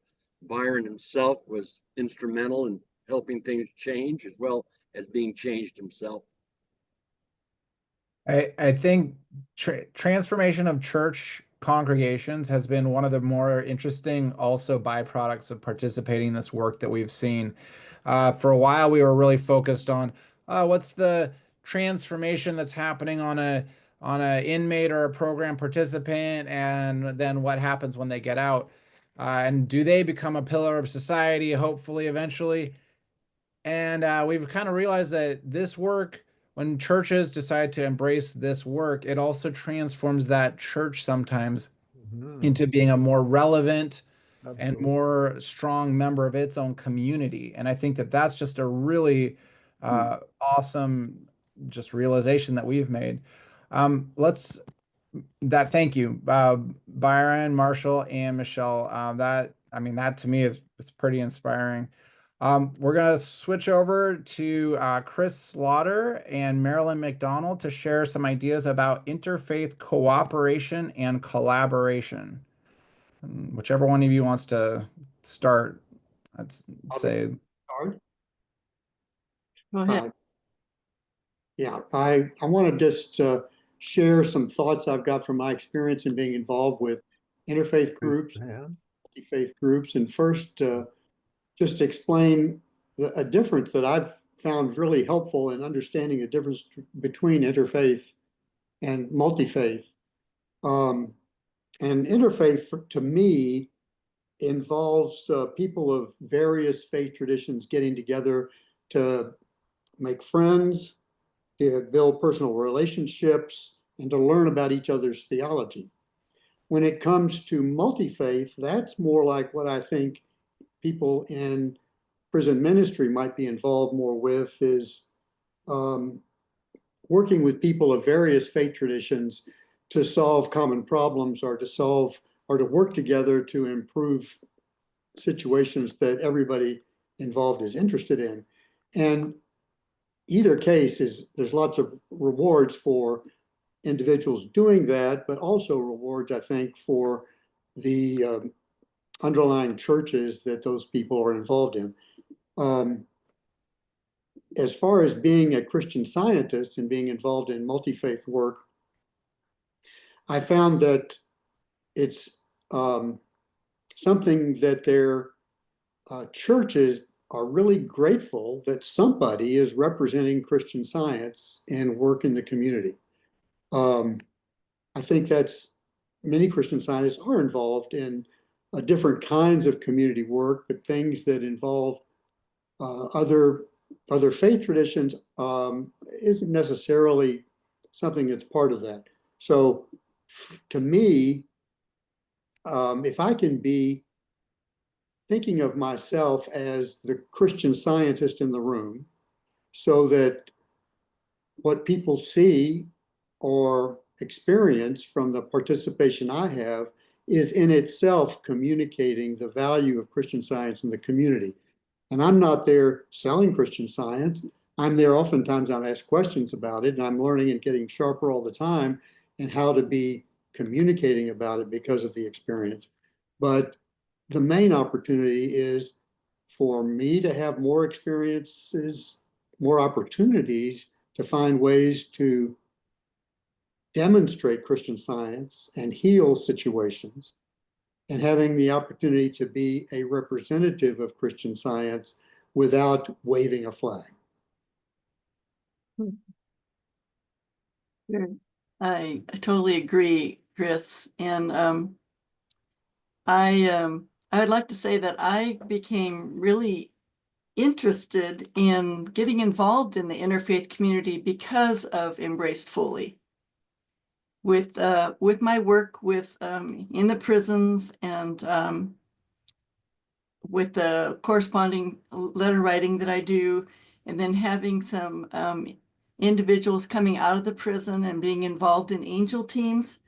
Byron himself was instrumental in helping things change as well as being changed himself. I think transformation of church congregations has been one of the more interesting also byproducts of participating in this work that we've seen. For a while, we were really focused on what's the transformation that's happening on a inmate or a program participant, and then what happens when they get out, and do they become a pillar of society, hopefully, eventually. And we've kind of realized that this work, when churches decide to embrace this work, it also transforms that church sometimes into being a more relevant and more strong member of its own community. And I think that that's just a really awesome just realization that we've made. Thank you, Byron, Marshall, and Michelle. That to me is pretty inspiring. We're going to switch over to Chris Slaughter and Marilyn McDonald to share some ideas about interfaith cooperation and collaboration. Whichever one of you wants to start, let's say. Go ahead. Yeah, I want to just share some thoughts I've got from my experience in being involved with interfaith groups, multi-faith groups, and first just explain a difference that I've found really helpful in understanding the difference between interfaith and multi-faith. And interfaith, to me, involves people of various faith traditions getting together to make friends, to build personal relationships, and to learn about each other's theology. When it comes to multi-faith, that's more like what I think people in prison ministry might be involved more with, is working with people of various faith traditions to solve common problems, or to work together to improve situations that everybody involved is interested in. And either case there's lots of rewards for individuals doing that, but also rewards, I think, for the underlying churches that those people are involved in. As far as being a Christian Scientist and being involved in multi-faith work, I found that it's something that their churches are really grateful that somebody is representing Christian Science and work in the community. I think that's many Christian Scientists are involved in different kinds of community work, but things that involve other faith traditions isn't necessarily something that's part of that. So to me, if I can be thinking of myself as the Christian Scientist in the room, so that what people see or experience from the participation I have is in itself communicating the value of Christian Science in the community. And I'm not there selling Christian Science. I'm there oftentimes, I'm asked questions about it, and I'm learning and getting sharper all the time in how to be communicating about it because of the experience. But the main opportunity is for me to have more experiences, more opportunities to find ways to demonstrate Christian Science and heal situations, and having the opportunity to be a representative of Christian Science without waving a flag. I totally agree, Chris. And I would like to say that I became really interested in getting involved in the interfaith community because of Embraced Fully. With my work with in the prisons, and with the corresponding letter writing that I do, and then having some individuals coming out of the prison and being involved in angel teams,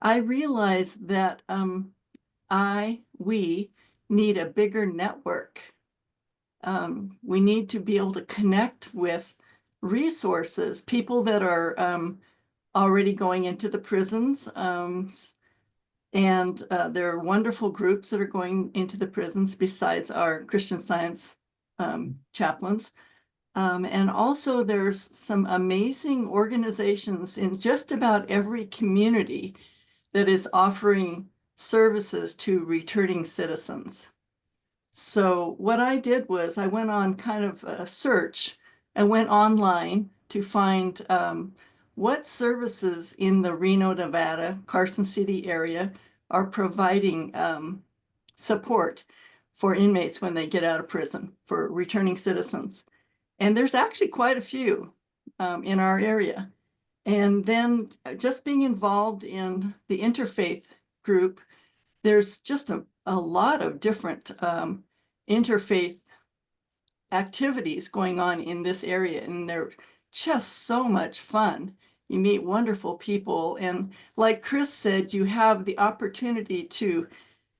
I realized that we need a bigger network. We need to be able to connect with resources, people that are already going into the prisons. And there are wonderful groups that are going into the prisons besides our Christian Science chaplains. And also there's some amazing organizations in just about every community that is offering services to returning citizens. So what I did was I went on kind of a search. I went online to find what services in the Reno, Nevada, Carson City area are providing support for inmates when they get out of prison, for returning citizens. And there's actually quite a few in our area. And then just being involved in the Interfaith group, there's just a lot of different interfaith activities going on in this area, and they're just so much fun. You meet wonderful people, and like Chris said, you have the opportunity to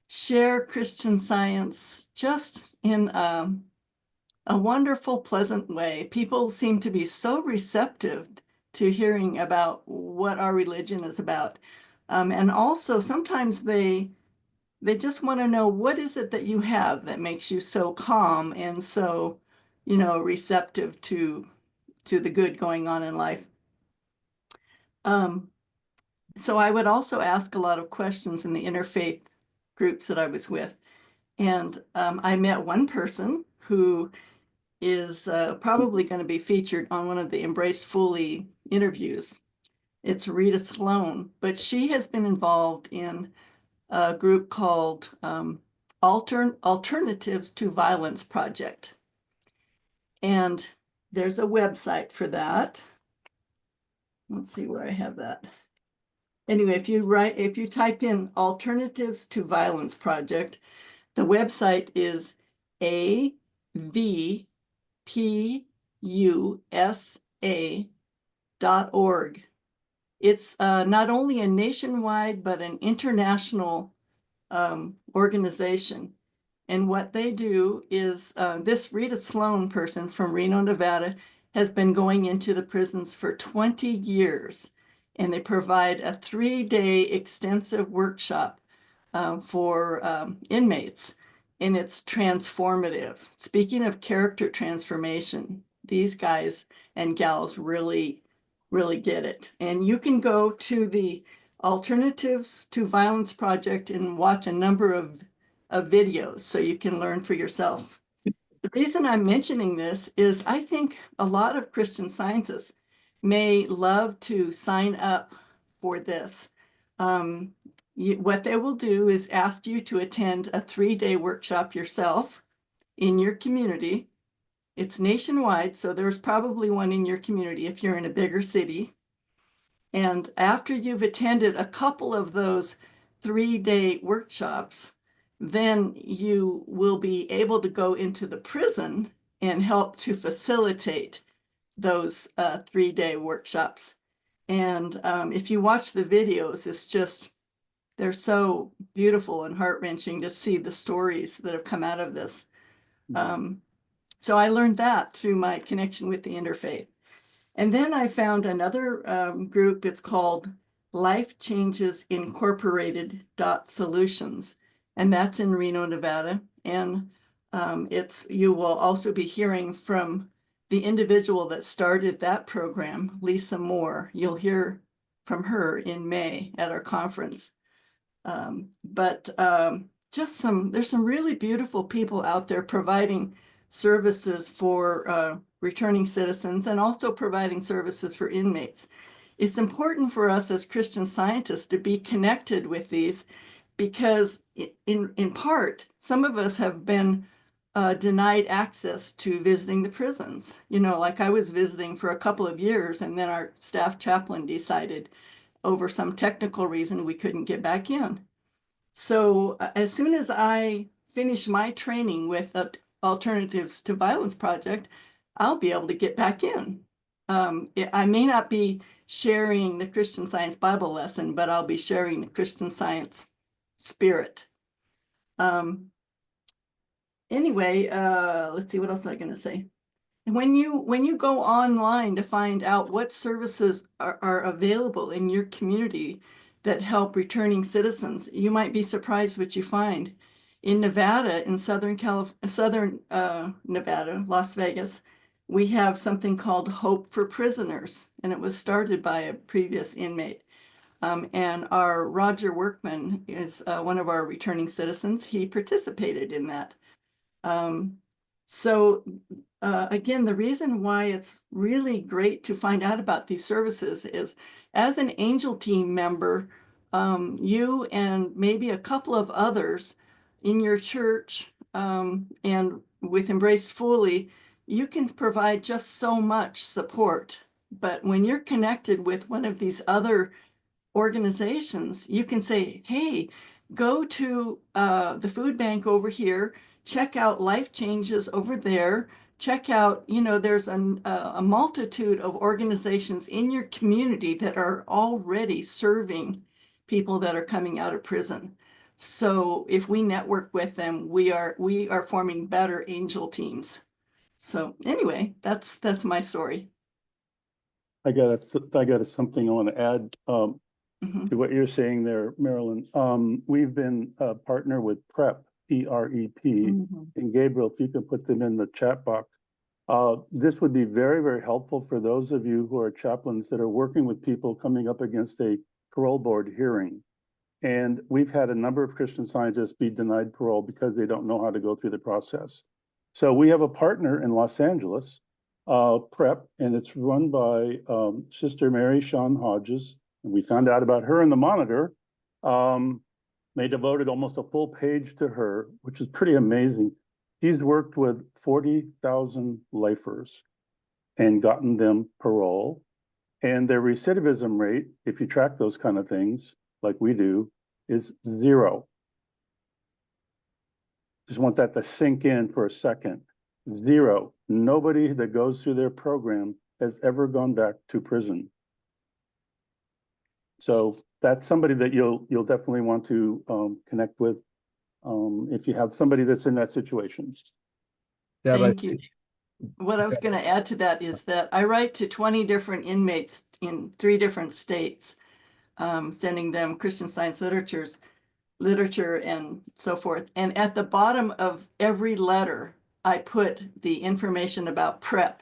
share Christian Science just in a wonderful, pleasant way. People seem to be so receptive to hearing about what our religion is about. And also sometimes they just want to know, what is it that you have that makes you so calm and so, receptive to the good going on in life. So I would also ask a lot of questions in the interfaith groups that I was with. And I met one person who is probably going to be featured on one of the Embraced Fully interviews. It's Rita Sloan, but she has been involved in a group called Alternatives to Violence Project. And there's a website for that. Let's see where I have that. Anyway, if you type in Alternatives to Violence Project, the website is avpusa.org. It's not only a nationwide, but an international organization. And what they do is this Rita Sloan person from Reno, Nevada, has been going into the prisons for 20 years. And they provide a 3-day extensive workshop for inmates. And it's transformative. Speaking of character transformation, these guys and gals really get it. And you can go to the Alternatives to Violence Project and watch a number of videos so you can learn for yourself. The reason I'm mentioning this is I think a lot of Christian Scientists may love to sign up for this. What they will do is ask you to attend a 3-day workshop yourself in your community. It's nationwide, so there's probably one in your community if you're in a bigger city. And after you've attended a couple of those 3-day workshops, then you will be able to go into the prison and help to facilitate those 3-day workshops. And if you watch the videos, they're so beautiful and heart-wrenching to see the stories that have come out of this. So I learned that through my connection with the Interfaith. And then I found another group. It's called Life Changes Incorporated Solutions, and that's in Reno, Nevada. And you will also be hearing from the individual that started that program, Lisa Moore. You'll hear from her in May at our conference. There's some really beautiful people out there providing services for returning citizens and also providing services for inmates. It's important for us as Christian Scientists to be connected with these because in part, some of us have been denied access to visiting the prisons. Like I was visiting for a couple of years and then our staff chaplain decided over some technical reason we couldn't get back in. So as soon as I finish my training with the Alternatives to Violence Project, I'll be able to get back in. I may not be sharing the Christian Science Bible lesson, but I'll be sharing the Christian Science spirit. Anyway, let's see, what else am I going to say? when you go online to find out what services are available in your community that help returning citizens, you might be surprised what you find. In Nevada, in southern Nevada, Las Vegas, we have something called Hope for Prisoners, and it was started by a previous inmate. And our Roger Workman is one of our returning citizens. He participated in that. So again, the reason why it's really great to find out about these services is, as an Angel Team member, you and maybe a couple of others in your church and with Embraced Fully, you can provide just so much support. But when you're connected with one of these other organizations, you can say, hey, go to the food bank over here, check out Life Changes over there, check out, there's a multitude of organizations in your community that are already serving people that are coming out of prison. So if we network with them, we are forming better angel teams. So anyway, that's my story. I got something I want to add to what you're saying there, Marilyn. We've been a partner with PrEP, P-R-E-P, and Gabriel, if you could put them in the chat box. This would be very, very helpful for those of you who are chaplains that are working with people coming up against a parole board hearing. And we've had a number of Christian Scientists be denied parole because they don't know how to go through the process. So we have a partner in Los Angeles, PrEP, and it's run by Sister Mary Sean Hodges. And we found out about her in the Monitor. They devoted almost a full page to her, which is pretty amazing. She's worked with 40,000 lifers and gotten them parole. And their recidivism rate, if you track those kind of things, like we do, is 0. Just want that to sink in for a second. 0. Nobody that goes through their program has ever gone back to prison. So that's somebody that you'll definitely want to connect with if you have somebody that's in that situation. Thank you. What I was going to add to that is that I write to 20 different inmates in 3 different states, sending them Christian Science literature and so forth. And at the bottom of every letter, I put the information about PrEP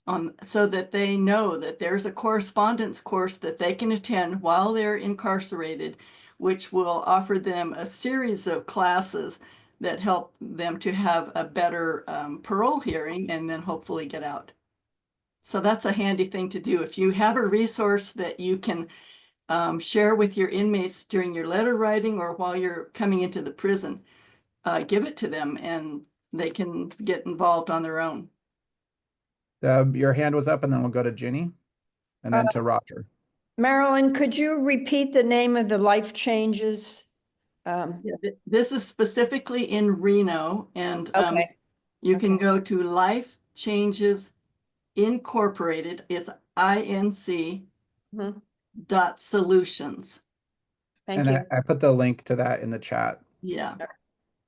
on, so that they know that there's a correspondence course that they can attend while they're incarcerated, which will offer them a series of classes that help them to have a better parole hearing and then hopefully get out. So that's a handy thing to do. If you have a resource that you can share with your inmates during your letter writing or while you're coming into the prison, give it to them and they can get involved on their own. Your hand was up, and then we'll go to Ginny and then to Roger. Marilyn, could you repeat the name of the Life Changes? Yeah, this is specifically in Reno, and you can go to Life Changes Incorporated. It's INC .solutions. Thank you. I put the link to that in the chat. Yeah.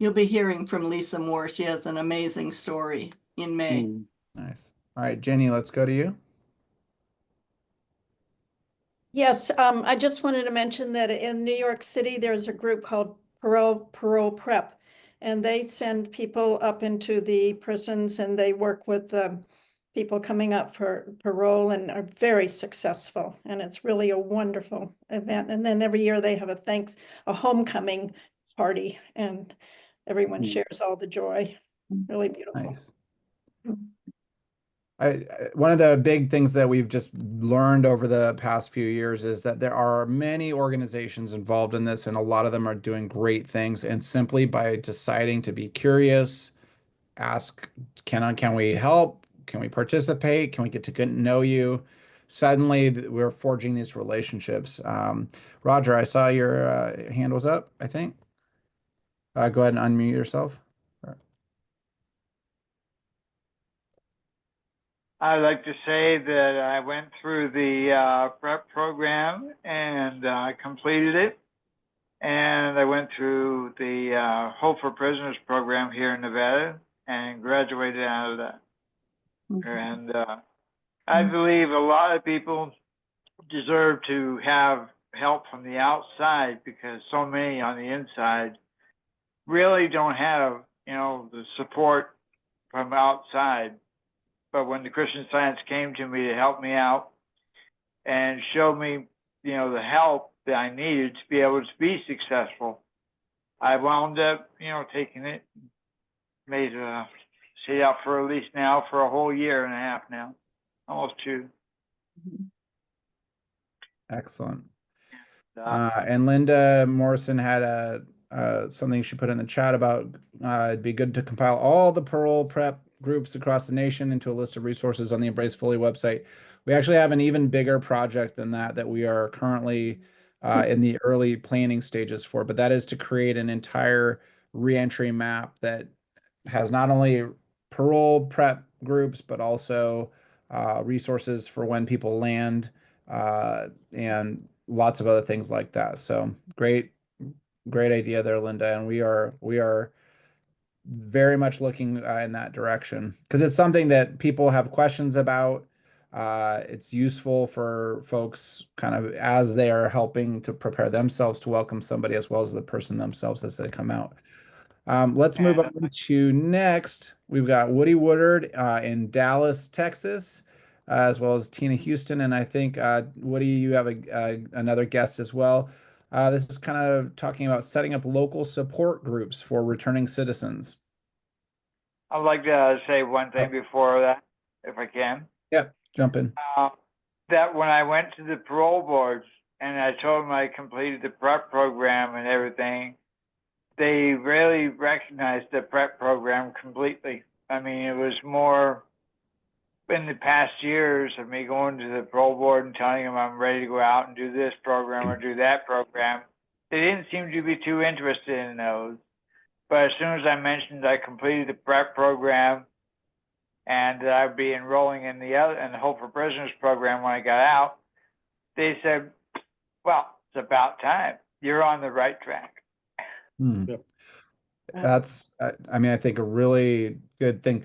You'll be hearing from Lisa Moore. She has an amazing story in May. Nice. All right, Jenny, let's go to you. Yes, I just wanted to mention that in New York City, there's a group called Parole Prep, and they send people up into the prisons and they work with people coming up for parole and are very successful. And it's really a wonderful event. And then every year they have a homecoming party, and everyone shares all the joy. Really beautiful. Nice. One of the big things that we've just learned over the past few years is that there are many organizations involved in this, and a lot of them are doing great things. And simply by deciding to be curious, ask, can we help? Can we participate? Can we get to know you? Suddenly we're forging these relationships. Roger, I saw your hand was up, I think. Go ahead and unmute yourself. I'd like to say that I went through the PrEP program and completed it. And I went through the Hope for Prisoners program here in Nevada and graduated out of that. And I believe a lot of people deserve to have help from the outside, because so many on the inside really don't have, the support from outside. But when the Christian Science came to me to help me out and show me, the help that I needed to be able to be successful, I wound up, taking it, made stayed out for at least now for a whole year and a half now, almost 2. Excellent. And Linda Morrison had something she put in the chat about it'd be good to compile all the parole prep groups across the nation into a list of resources on the Embrace Fully website. We actually have an even bigger project than that we are currently in the early planning stages for, but that is to create an entire reentry map that has not only parole prep groups, but also resources for when people land and lots of other things like that. So great idea there, Linda. And we are very much looking in that direction, because it's something that people have questions about. It's useful for folks kind of as they are helping to prepare themselves to welcome somebody, as well as the person themselves as they come out. Let's move on to next. We've got Woody Woodard in Dallas, Texas, as well as Tina Houston. And I think, Woody, you have another guest as well. This is kind of talking about setting up local support groups for returning citizens. I'd like to say one thing before that, if I can. Yep, jump in. That when I went to the parole boards and I told them I completed the prep program and everything, they really recognized the prep program completely. I mean, it was more in the past years of me going to the parole board and telling them I'm ready to go out and do this program or do that program. They didn't seem to be too interested in those. But as soon as I mentioned I completed the prep program and that I'd be enrolling in the Hope for Prisoners program when I got out, they said, well, it's about time. You're on the right track. That's, I mean, I think a really good thing.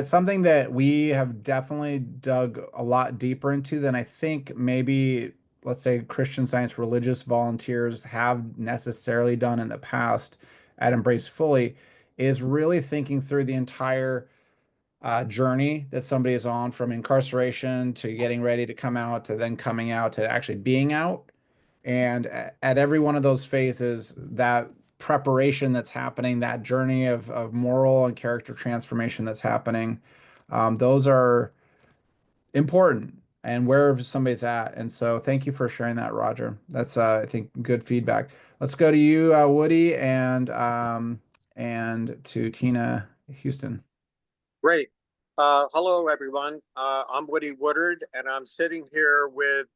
Something that we have definitely dug a lot deeper into than I think maybe, let's say, Christian Science religious volunteers have necessarily done in the past at Embrace Fully, is really thinking through the entire journey that somebody is on, from incarceration to getting ready to come out, to then coming out, to actually being out. And at every one of those phases, that preparation that's happening, that journey of moral and character transformation that's happening, those are important, and where somebody's at. And so thank you for sharing that, Roger. That's, I think, good feedback. Let's go to you, Woody, and to Tina Houston. Great. Hello, everyone. I'm Woody Woodard, and I'm sitting here with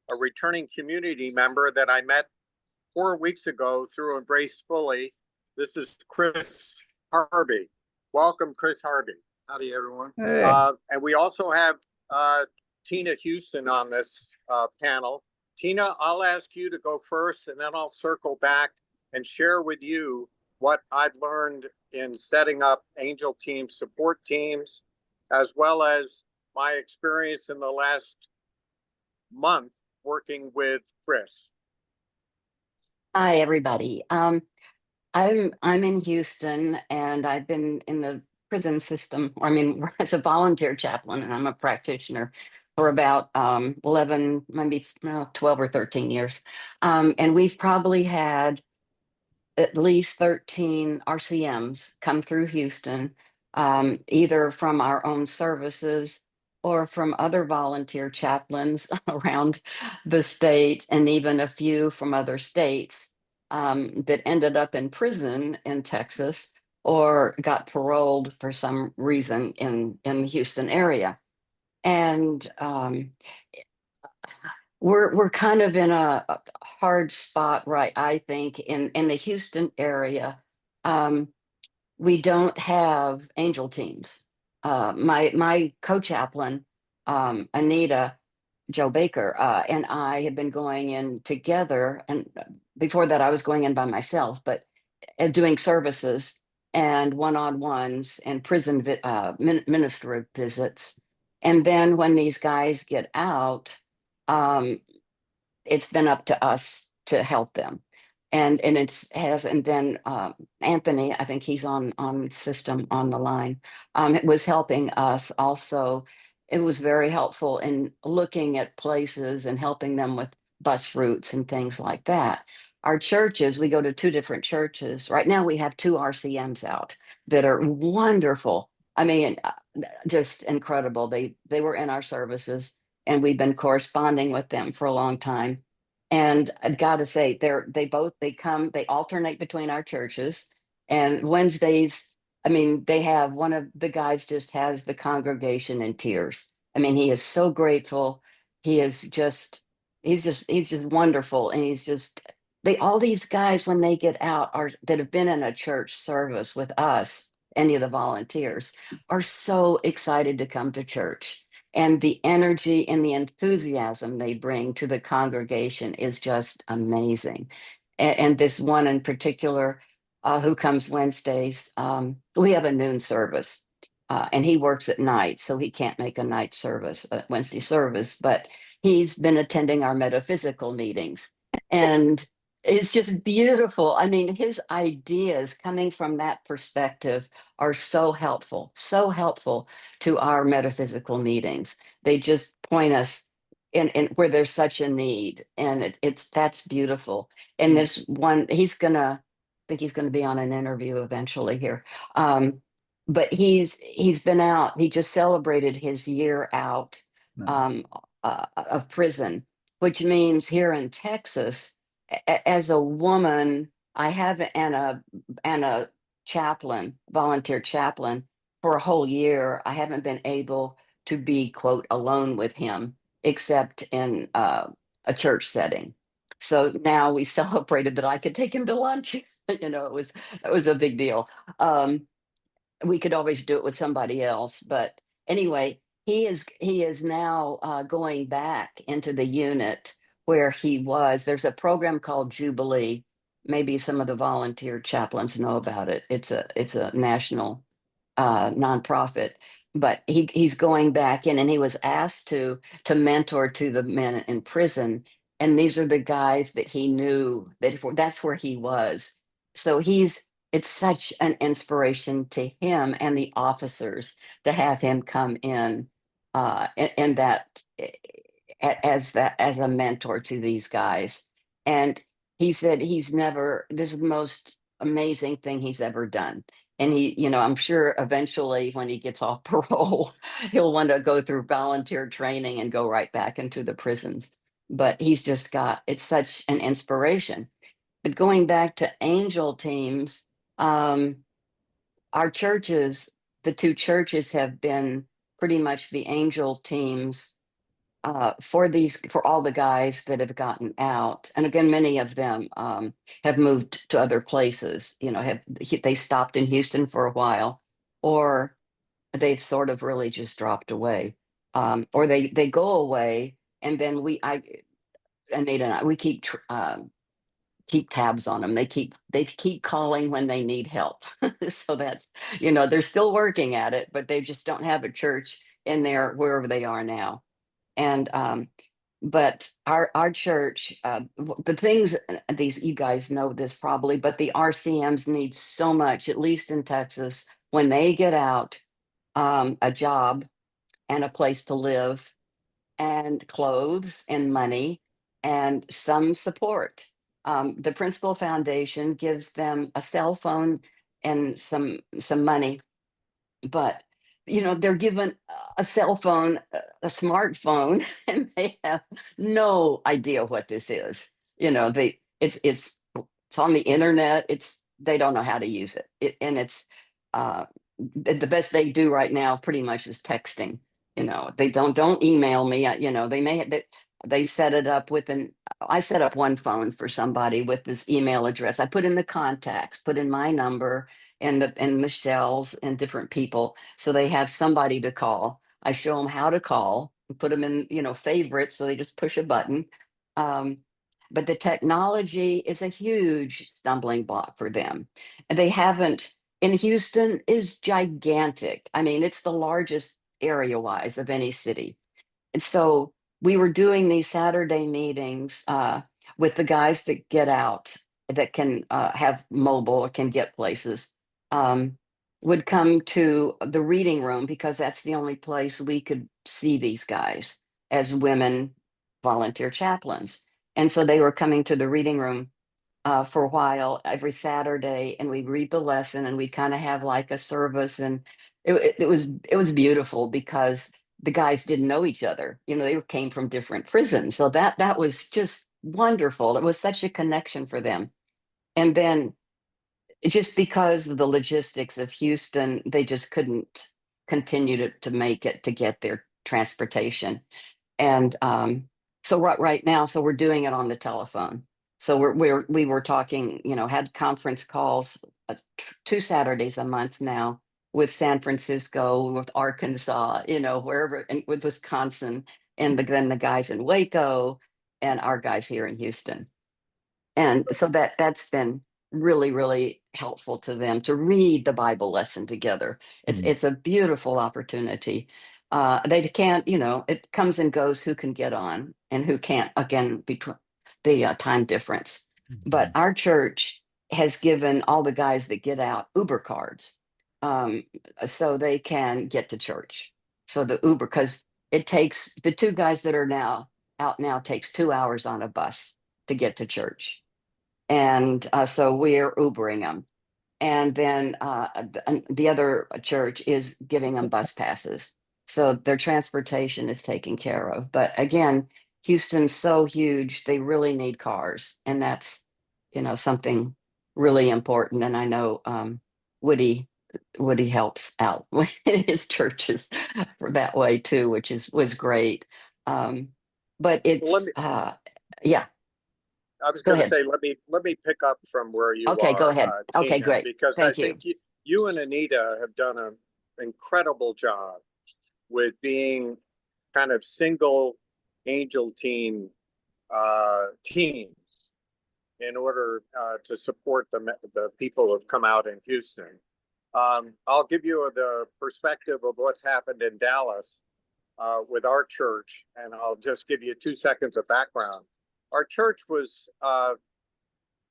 a returning community member that I met 4 weeks ago through Embrace Fully. This is Chris Harvey. Welcome, Chris Harvey. Howdy, everyone. Hey. And we also have Tina Houston on this panel. Tina, I'll ask you to go first, and then I'll circle back and share with you what I've learned in setting up angel team support teams, as well as my experience in the last month working with Chris. Hi, everybody. I'm in Houston, and I've been in the prison system, as a volunteer chaplain, and I'm a practitioner for about 11, maybe 12 or 13 years. And we've probably had at least 13 RCMs come through Houston, either from our own services or from other volunteer chaplains around the state, and even a few from other states that ended up in prison in Texas or got paroled for some reason in the Houston area. And we're kind of in a hard spot, right? I think in the Houston area, we don't have angel teams. My co-chaplain, Anita Joe Baker, and I had been going in together, and before that I was going in by myself, but doing services and one-on-ones and prison ministry visits And then when these guys get out, it's been up to us to help them. And then Anthony, I think he's on system on the line, it was helping us also. It was very helpful in looking at places and helping them with bus routes and things like that. Our churches, we go to 2 different churches. Right now we have 2 RCMs out that are wonderful. I mean, just incredible. They were in our services and we've been corresponding with them for a long time. And I've got to say, they alternate between our churches. And Wednesdays, I mean, they have one of the guys just has the congregation in tears. I mean, he is so grateful. He's just wonderful. And all these guys, when they get out, that have been in a church service with us, any of the volunteers, are so excited to come to church. And the energy and the enthusiasm they bring to the congregation is just amazing. And this one in particular, who comes Wednesdays, we have a noon service, and he works at night, so he can't make a night service, Wednesday service, but he's been attending our metaphysical meetings. And it's just beautiful. I mean, his ideas coming from that perspective are so helpful to our metaphysical meetings. They just point us in where there's such a need, and that's beautiful. And this one, I think he's gonna be on an interview eventually here. But he's been out. He just celebrated his year out of prison, which means here in Texas, as a woman, I have and a chaplain, volunteer chaplain, for a whole year. I haven't been able to be, quote, alone with him, except in a church setting. So now we celebrated that I could take him to lunch. It was a big deal. We could always do it with somebody else, but anyway, he is now going back into the unit where he was. There's a program called Jubilee. Maybe some of the volunteer chaplains know about it. It's a national nonprofit, but he's going back in, and he was asked to mentor to the men in prison. And these are the guys that he knew that's where he was. So it's such an inspiration to him and the officers to have him come in and that as a mentor to these guys. And he said this is the most amazing thing he's ever done. And I'm sure eventually when he gets off parole, he'll want to go through volunteer training and go right back into the prisons. But it's such an inspiration. But going back to angel teams, our churches, the 2 churches have been pretty much the angel teams for all the guys that have gotten out. And again, many of them have moved to other places, they stopped in Houston for a while, or they've sort of really just dropped away, or they go away, and then Anita and I, we keep tabs on them. They keep calling when they need help. So that's, they're still working at it, but they just don't have a church in there wherever they are now. And but our church, the things, you guys know this probably, but the RCMs need so much, at least in Texas, when they get out, a job and a place to live and clothes and money and some support. The Principal Foundation gives them a cell phone and some money, but they're given a cell phone, a smartphone, and they have no idea what this is. It's on the internet. They don't know how to use it. And it's the best they do right now pretty much is texting. They don't email me. They set it up I set up one phone for somebody with this email address. I put in the contacts, put in my number and Michelle's and different people, so they have somebody to call. I show them how to call, put them in, favorites, so they just push a button. But the technology is a huge stumbling block for them. And in Houston is gigantic. I mean, it's the largest area-wise of any city. And so we were doing these Saturday meetings with the guys that get out, that can have mobile or can get places, would come to the reading room because that's the only place we could see these guys as women volunteer chaplains. And so they were coming to the reading room for a while every Saturday, and we'd read the lesson and we'd kind of have like a service, and it was beautiful because the guys didn't know each other. You know, they came from different prisons, so that was just wonderful. It was such a connection for them. And then just because of the logistics of Houston, they just couldn't continue to make it to get their transportation. And so right now, so we're doing it on the telephone. So we were talking, you know, had conference calls 2 Saturdays a month now with San Francisco, with Arkansas, you know, wherever, and with Wisconsin, and then the guys in Waco, and our guys here in Houston. And so that's been really, really helpful to them to read the Bible lesson together. It's a beautiful opportunity. They can't, you know, it comes and goes who can get on and who can't, again, between the time difference. But our church has given all the guys that get out Uber cards, so they can get to church. So the Uber, because it takes, the 2 guys that are now out now takes 2 hours on a bus to get to church. And so we're Ubering them. And then the other church is giving them bus passes. So their transportation is taken care of. But again, Houston's so huge, they really need cars. And that's, you know, something really important. And I know Woody helps out with his churches for that way too, which was great. But it's, yeah. I was Go going to ahead. say, let me pick up from where you Okay, are, go ahead. Okay, Tina, great. because Thank I think you and Anita have done an incredible job with being kind of single angel team teams in order to support the people who have come out in Houston. I'll give you the perspective of what's happened in Dallas with our church, and I'll just give you 2 seconds of background. Our church was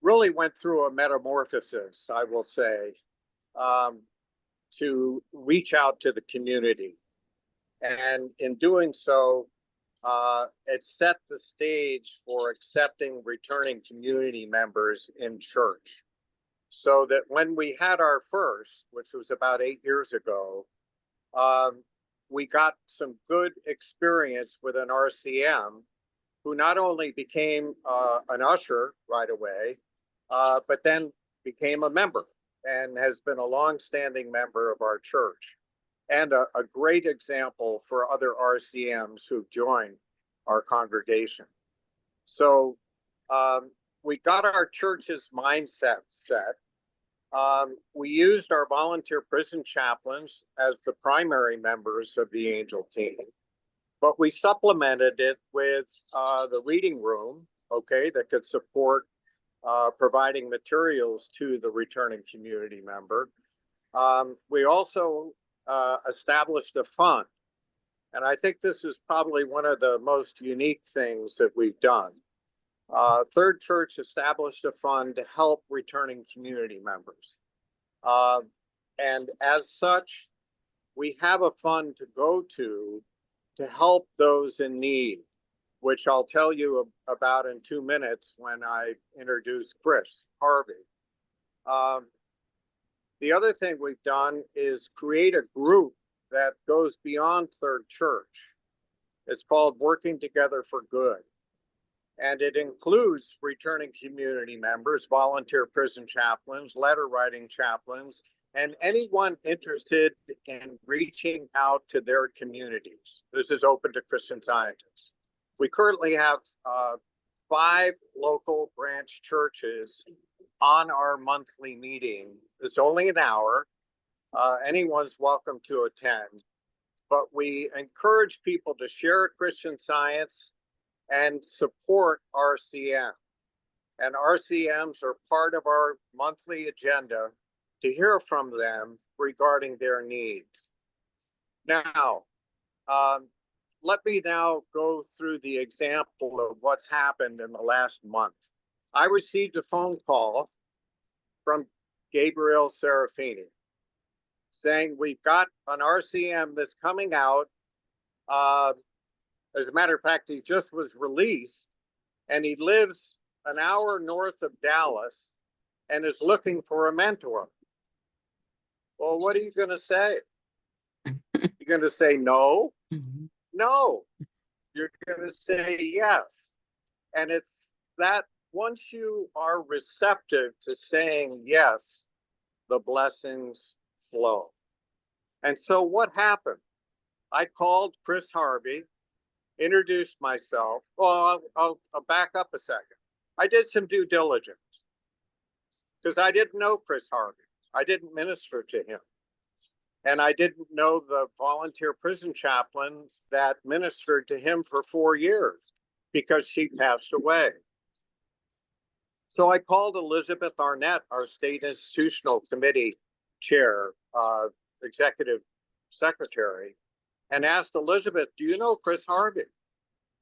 really went through a metamorphosis, I will say, to reach out to the community. And in doing so, it set the stage for accepting returning community members in church. So that when we had our first, which was about 8 years ago, we got some good experience with an RCM who not only became an usher right away, but then became a member and has been a longstanding member of our church, and a great example for other RCMs who've joined our congregation. So we got our church's mindset set. We used our volunteer prison chaplains as the primary members of the Angel team, but we supplemented it with the reading room, okay, that could support providing materials to the returning community member. We also established a fund, and I think this is probably one of the most unique things that we've done. Third Church established a fund to help returning community members. And as such, we have a fund to go to help those in need, which I'll tell you about in 2 minutes when I introduce Chris Harvey. The other thing we've done is create a group that goes beyond Third Church. It's called Working Together for Good. And it includes returning community members, volunteer prison chaplains, letter writing chaplains, and anyone interested in reaching out to their communities. This is open to Christian Scientists. We currently have 5 local branch churches on our monthly meeting. It's only an hour. Anyone's welcome to attend. But we encourage people to share Christian Science and support RCM. And RCMs are part of our monthly agenda to hear from them regarding their needs. Now, let me now go through the example of what's happened in the last month. I received a phone call from Gabriel Serafini saying we've got an RCM that's coming out. As a matter of fact, he just was released and he lives an hour north of Dallas and is looking for a mentor. Well, what are you going to say? You're going to say no? No. You're going to say yes. And it's that once you are receptive to saying yes, the blessings flow. And so what happened? I called Chris Harvey, introduced myself. Well, I'll back up a second. I did some due diligence because I didn't know Chris Harvey. I didn't minister to him. And I didn't know the volunteer prison chaplain that ministered to him for 4 years because she passed away. So I called Elizabeth Arnett, our state institutional committee chair, executive secretary, and asked Elizabeth, do you know Chris Harvey?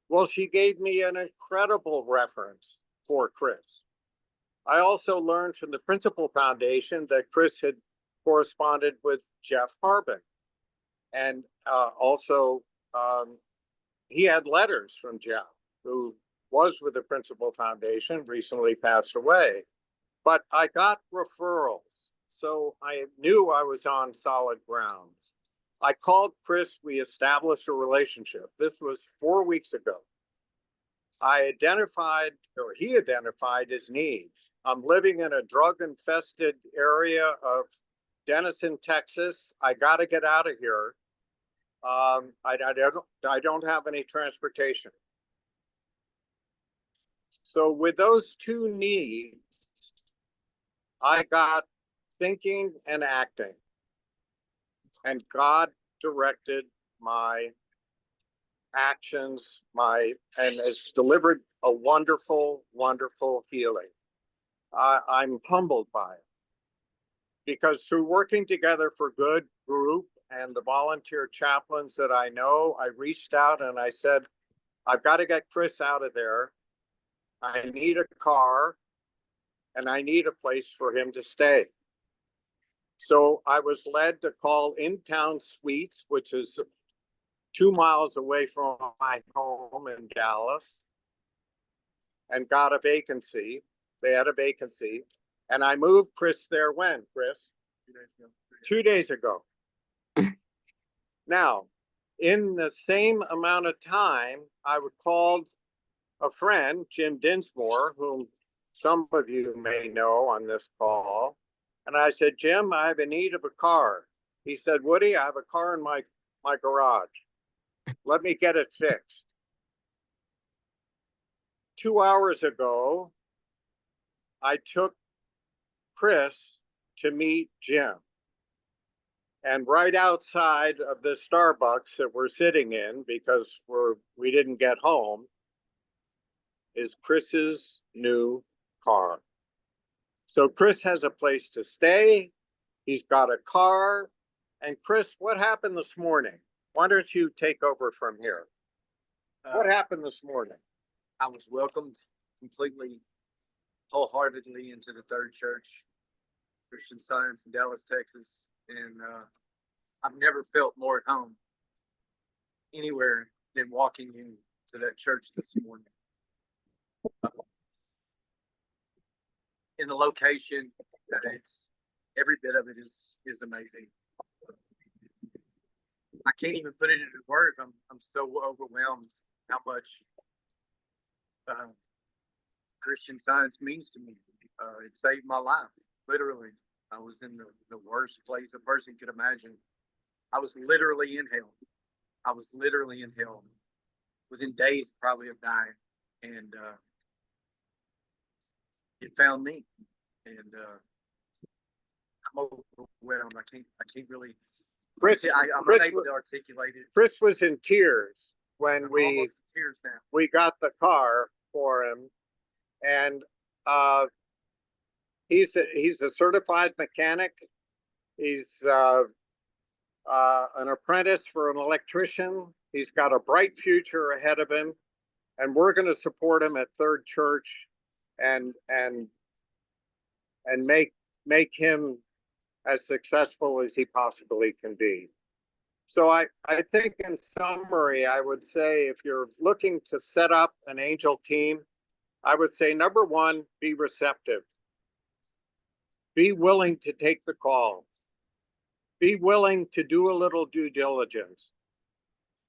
Well, she gave me an incredible reference for Chris. I also learned from the Principal Foundation that Chris had corresponded with Jeff Harbin. And also he had letters from Jeff, who was with the Principal Foundation, recently passed away. But I got referrals, so I knew I was on solid ground. I called Chris, we established a relationship. This was 4 weeks ago. I identified, or he identified his needs. I'm living in a drug-infested area of Denison, Texas. I got to get out of here. I don't have any transportation. So with those two needs, I got thinking and acting. And God directed my actions, and has delivered a wonderful, wonderful healing. I'm humbled by it. Because through working together for good group and the volunteer chaplains that I know, I reached out and I said, I've got to get Chris out of there. I need a car and I need a place for him to stay. So I was led to call In Town Suites, which is 2 miles away from my home in Dallas, and got a vacancy. They had a vacancy. And I moved Chris there when, Chris? 2 days ago. Now, in the same amount of time, I would call a friend, Jim Dinsmore, whom some of you may know on this call. And I said, Jim, I have a need of a car. He said, Woody, I have a car in my garage. Let me get it fixed. 2 hours ago, I took Chris to meet Jim. And right outside of the Starbucks that we're sitting in, because we didn't get home, is Chris's new car. So Chris has a place to stay. He's got a car. And Chris, what happened this morning? Why don't you take over from here? What happened this morning? I was welcomed completely, wholeheartedly into the Third Church, Christian Science in Dallas, Texas. And I've never felt more at home anywhere than walking into that church this morning. In the location, it's every bit of it is amazing. I can't even put it into words. I'm so overwhelmed how much Christian Science means to me. It saved my life, literally. I was in the worst place a person could imagine. I was literally in hell. I was literally in hell within days probably of dying. And it found me. And I'm overwhelmed. I can't really. Chris, I'm unable to articulate it. Chris was in tears when we got the car for him, and he's a certified mechanic. He's an apprentice for an electrician. He's got a bright future ahead of him, and we're going to support him at Third Church and make him as successful as he possibly can be. So I think in summary, I would say if you're looking to set up an angel team, I would say number one, be receptive. Be willing to take the call. Be willing to do a little due diligence.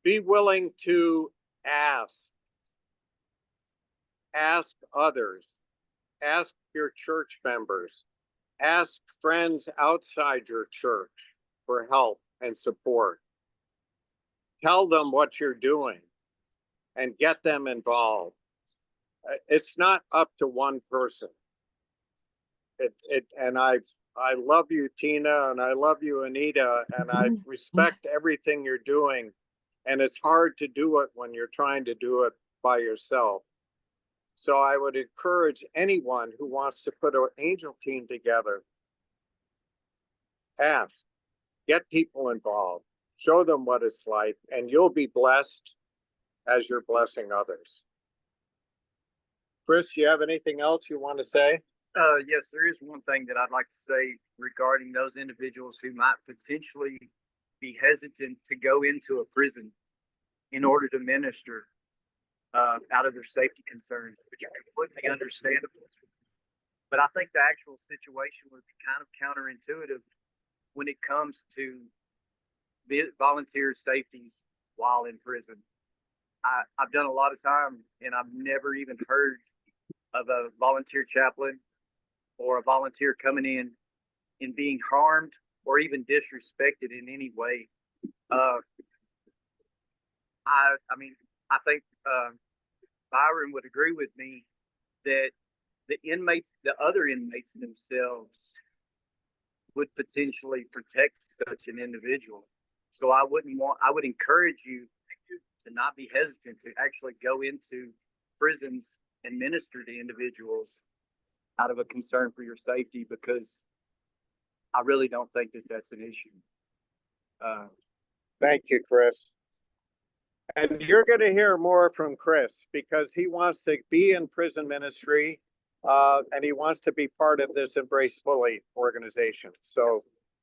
Be willing to ask. Ask others. Ask your church members. Ask friends outside your church for help and support. Tell them what you're doing and get them involved. It's not up to one person. And I love you, Tina, and I love you, Anita, and I respect everything you're doing. And it's hard to do it when you're trying to do it by yourself. So I would encourage anyone who wants to put an angel team together, ask, get people involved, show them what it's like, and you'll be blessed as you're blessing others. Chris, you have anything else you want to say? Yes, there is one thing that I'd like to say regarding those individuals who might potentially be hesitant to go into a prison in order to minister out of their safety concerns, which are completely understandable. But I think the actual situation would be kind of counterintuitive when it comes to the volunteer safeties while in prison. I've done a lot of time, and I've never even heard of a volunteer chaplain or a volunteer coming in and being harmed or even disrespected in any way. I mean, I think Byron would agree with me that the inmates, the other inmates themselves, would potentially protect such an individual. So I would encourage you to not be hesitant to actually go into prisons and minister to individuals out of a concern for your safety, because I really don't think that that's an issue. Thank you, Chris. And you're going to hear more from Chris because he wants to be in prison ministry and he wants to be part of this Embrace Fully organization. So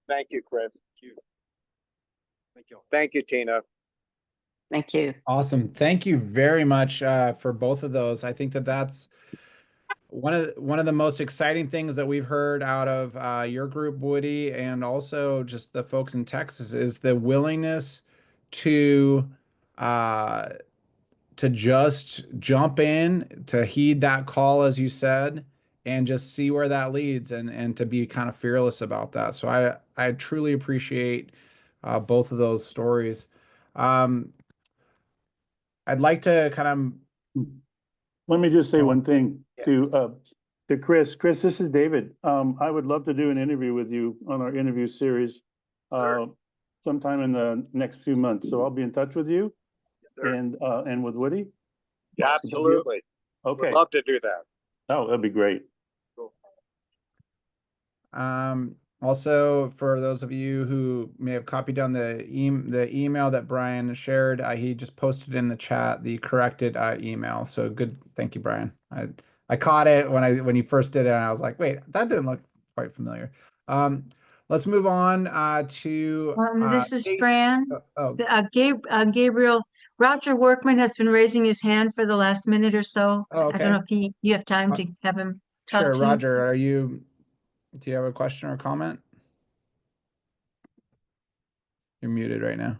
thank you, Chris. Thank you. Thank you. Thank you, Tina. Thank you. Awesome. Thank you very much for both of those. I think that that's one of the most exciting things that we've heard out of your group, Woody, and also just the folks in Texas is the willingness to just jump in, to heed that call, as you said, and just see where that leads, and to be kind of fearless about that. So I truly appreciate both of those stories. I'd like to kind of. Let me just say one thing to Chris. Chris, this is David. I would love to do an interview with you on our interview series sometime in the next few months. So I'll be in touch with you. Yes, sir. And with Woody. Yeah, absolutely. Okay. Would love to do that. Oh, that'd be great. Cool. Also, for those of you who may have copied down the email that Brian shared, he just posted in the chat the corrected email. So good, thank you, Brian. I caught it when you first did it, and I was like, wait, that didn't look quite familiar. Let's move on to this is Kate. Fran. Gabriel, Roger Workman has been raising his hand for the last minute or so. Oh, okay. I don't know if you have time to have him talk Sure, to you. Roger, do you have a question or comment? You're muted right now.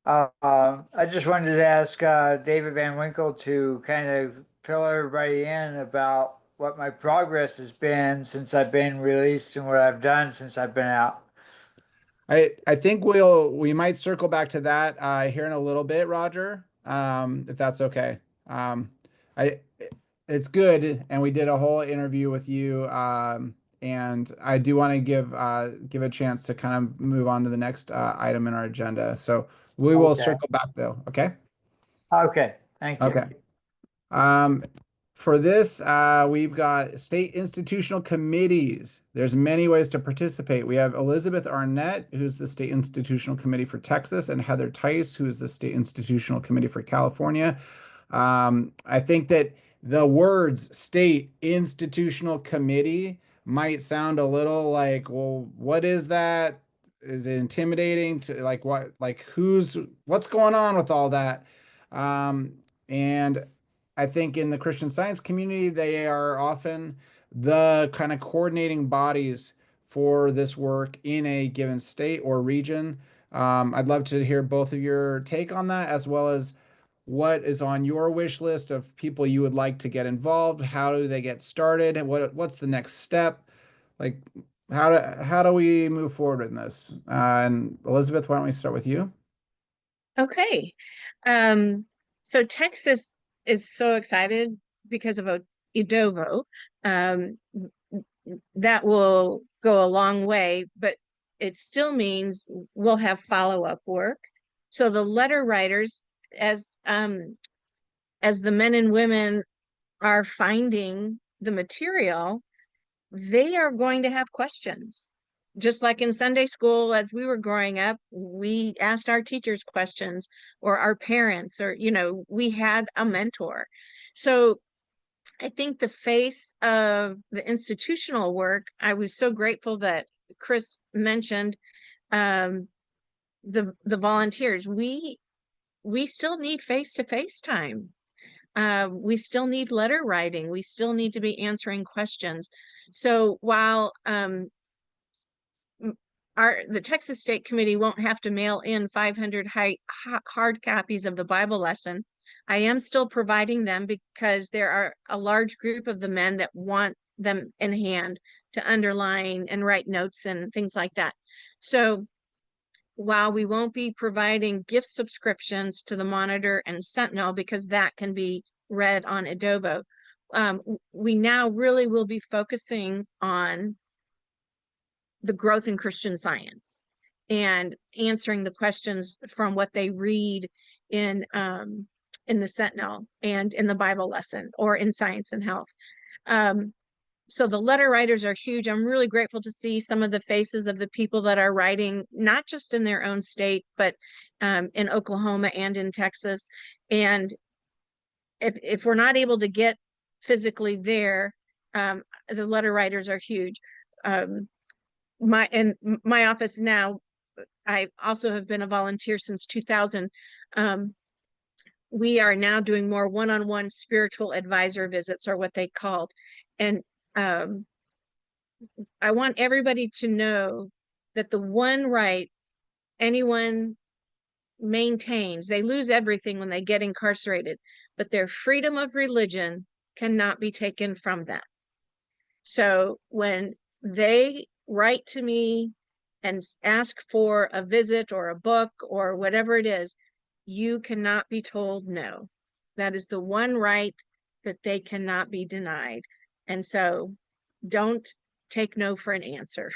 I just wanted to ask David Van Winkle to kind of fill everybody in about what my progress has been since I've been released and what I've done since I've been out. I think we might circle back to that here in a little bit, Roger, if that's okay. It's good, and we did a whole interview with you, and I do want to give a chance to kind of move on to the next item in our agenda. So we will circle back though. Okay. Okay. Thank you. Okay. For this, we've got state institutional committees. There's many ways to participate. We have Elizabeth Arnett, who's the State Institutional Committee for Texas, and Heather Tice, who's the State Institutional Committee for California. I think that the words state institutional committee might sound a little like, well, what is that? Is it intimidating to like what, like what's going on with all that? And I think in the Christian Science community, they are often the kind of coordinating bodies for this work in a given state or region. I'd love to hear both of your take on that, as well as what is on your wish list of people you would like to get involved. How do they get started? What's the next step? Like, how do we move forward in this? And Elizabeth, why don't we start with you? Okay. So Texas is so excited because of Idovo. That will go a long way, but it still means we'll have follow-up work. So the letter writers, as the men and women are finding the material, they are going to have questions. Just like in Sunday school, as we were growing up, we asked our teachers questions, or our parents, or, we had a mentor. So I think the face of the institutional work, I was so grateful that Chris mentioned the volunteers. We still need face-to-face time. We still need letter writing. We still need to be answering questions. So while the Texas State Committee won't have to mail in 500 hard copies of the Bible lesson, I am still providing them because there are a large group of the men that want them in hand to underline and write notes and things like that. So while we won't be providing gift subscriptions to the Monitor and Sentinel, because that can be read on Adobo, we now really will be focusing on the growth in Christian Science and answering the questions from what they read in the Sentinel and in the Bible lesson, or in Science and Health. So the letter writers are huge. I'm really grateful to see some of the faces of the people that are writing, not just in their own state, but in Oklahoma and in Texas. And if we're not able to get physically there, the letter writers are huge. My office now, I also have been a volunteer since 2000. We are now doing more one-on-one spiritual advisor visits, or what they called. And I want everybody to know that the one right anyone maintains, they lose everything when they get incarcerated, but their freedom of religion cannot be taken from them. So when they write to me and ask for a visit or a book or whatever it is, you cannot be told no. That is the one right that they cannot be denied. And so don't take no for an answer.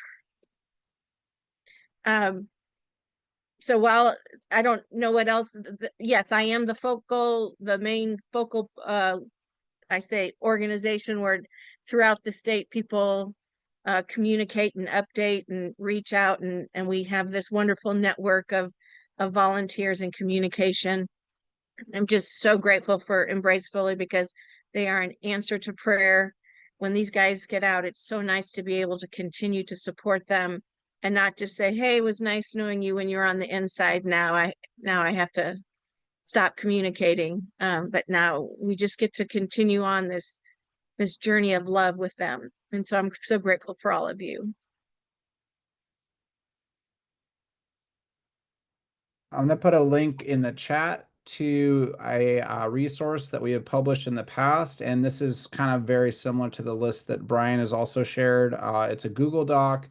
So while I don't know what else, yes, I am the main focal, I say organization, where throughout the state people communicate and update and reach out, and we have this wonderful network of volunteers and communication. I'm just so grateful for Embrace Fully, because they are an answer to prayer. When these guys get out, it's so nice to be able to continue to support them and not just say, hey, it was nice knowing you when you're on the inside. Now I have to stop communicating. But now we just get to continue on this journey of love with them. And so I'm so grateful for all of you. I'm going to put a link in the chat to a resource that we have published in the past. And this is kind of very similar to the list that Brian has also shared. It's a Google Doc,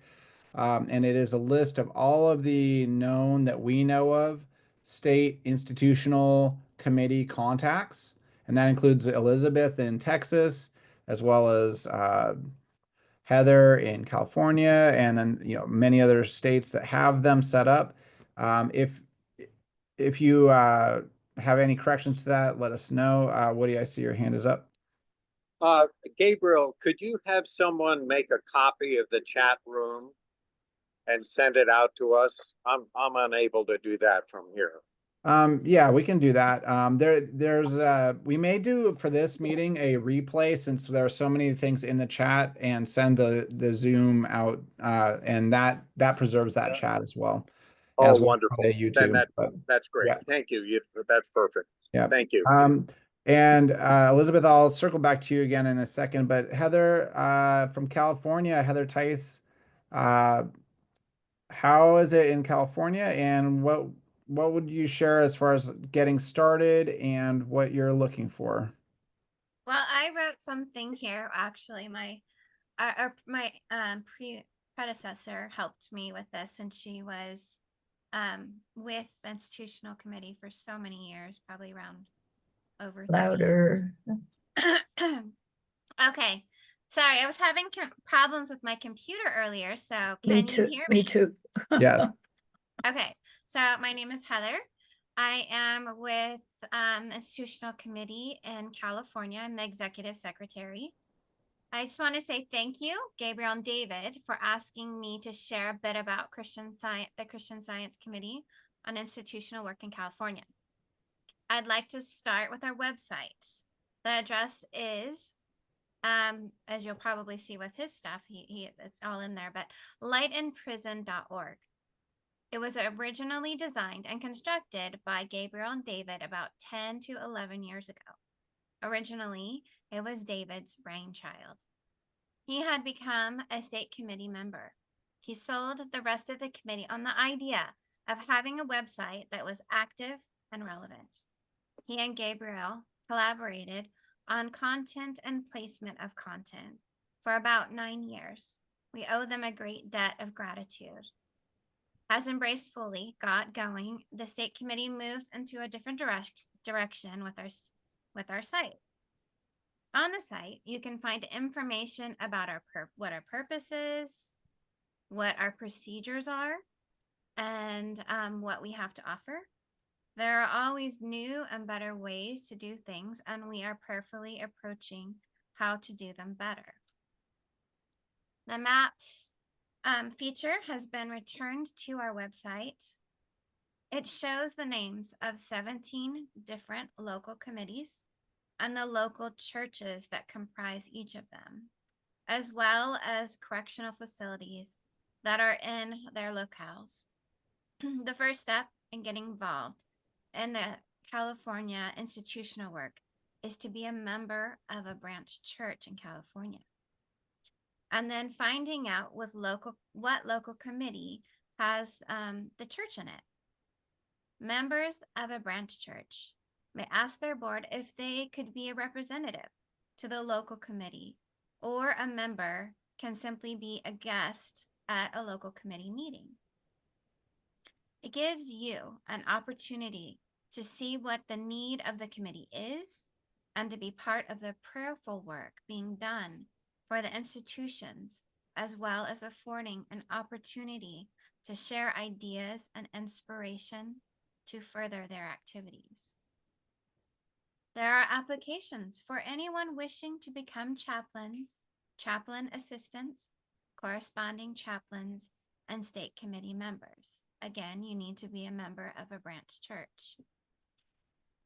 and it is a list of all of the known, that we know of, state institutional committee contacts. And that includes Elizabeth in Texas, as well as Heather in California, and many other states that have them set up. If you have any corrections to that, let us know. Woody, I see your hand is up. Gabriel, could you have someone make a copy of the chat room and send it out to us? I'm unable to do that from here. Yeah, we can do that. We may do for this meeting a replay since there are so many things in the chat and send the Zoom out, and that preserves that chat as well. Oh, As well wonderful. as YouTube. Then But, that's great. yeah. Thank you. That's perfect. Yeah. Thank you. And Elizabeth, I'll circle back to you again in a second, but Heather, from California, Heather Tice, how is it in California, and what would you share as far as getting started and what you're looking for? Well, I wrote something here. Actually, my predecessor helped me with this, and she was with the institutional committee for so many years, probably around over 30 years. Okay, sorry, I was having problems with my computer earlier, so can you hear me? Me too. Yes. Okay, so my name is Heather. I am with the institutional committee in California. I'm the executive secretary. I just want to say thank you, Gabriel and David, for asking me to share a bit about the Christian Science Committee on institutional work in California. I'd like to start with our website. The address is, as you'll probably see with his stuff, it's all in there, but lightinprison.org. It was originally designed and constructed by Gabriel and David about 10 to 11 years ago. Originally, it was David's brainchild. He had become a state committee member. He sold the rest of the committee on the idea of having a website that was active and relevant. He and Gabriel collaborated on content and placement of content for about 9 years. We owe them a great debt of gratitude. As Embraced Fully got going, the state committee moved into a different direction with our site. On the site, you can find information about what our purpose is, what our procedures are, and what we have to offer. There are always new and better ways to do things, and we are prayerfully approaching how to do them better. The maps feature has been returned to our website. It shows the names of 17 different local committees and the local churches that comprise each of them, as well as correctional facilities that are in their locales. The first step in getting involved in the California institutional work is to be a member of a branch church in California. And then finding out what local committee has the church in it. Members of a branch church may ask their board if they could be a representative to the local committee, or a member can simply be a guest at a local committee meeting. It gives you an opportunity to see what the need of the committee is and to be part of the prayerful work being done for the institutions, as well as affording an opportunity to share ideas and inspiration to further their activities. There are applications for anyone wishing to become chaplains, chaplain assistants, corresponding chaplains, and state committee members. Again, you need to be a member of a branch church.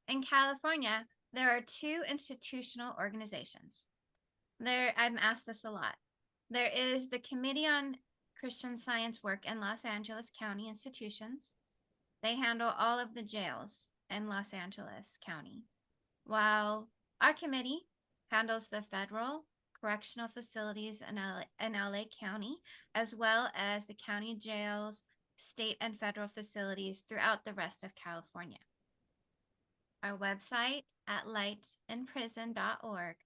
In California, there are 2 institutional organizations. I'm asked this a lot. There is the Committee on Christian Science Work in Los Angeles County Institutions. They handle all of the jails in Los Angeles County, while our committee handles the federal correctional facilities in LA County, as well as the county jails, state and federal facilities throughout the rest of California. Our website at lightinprison.org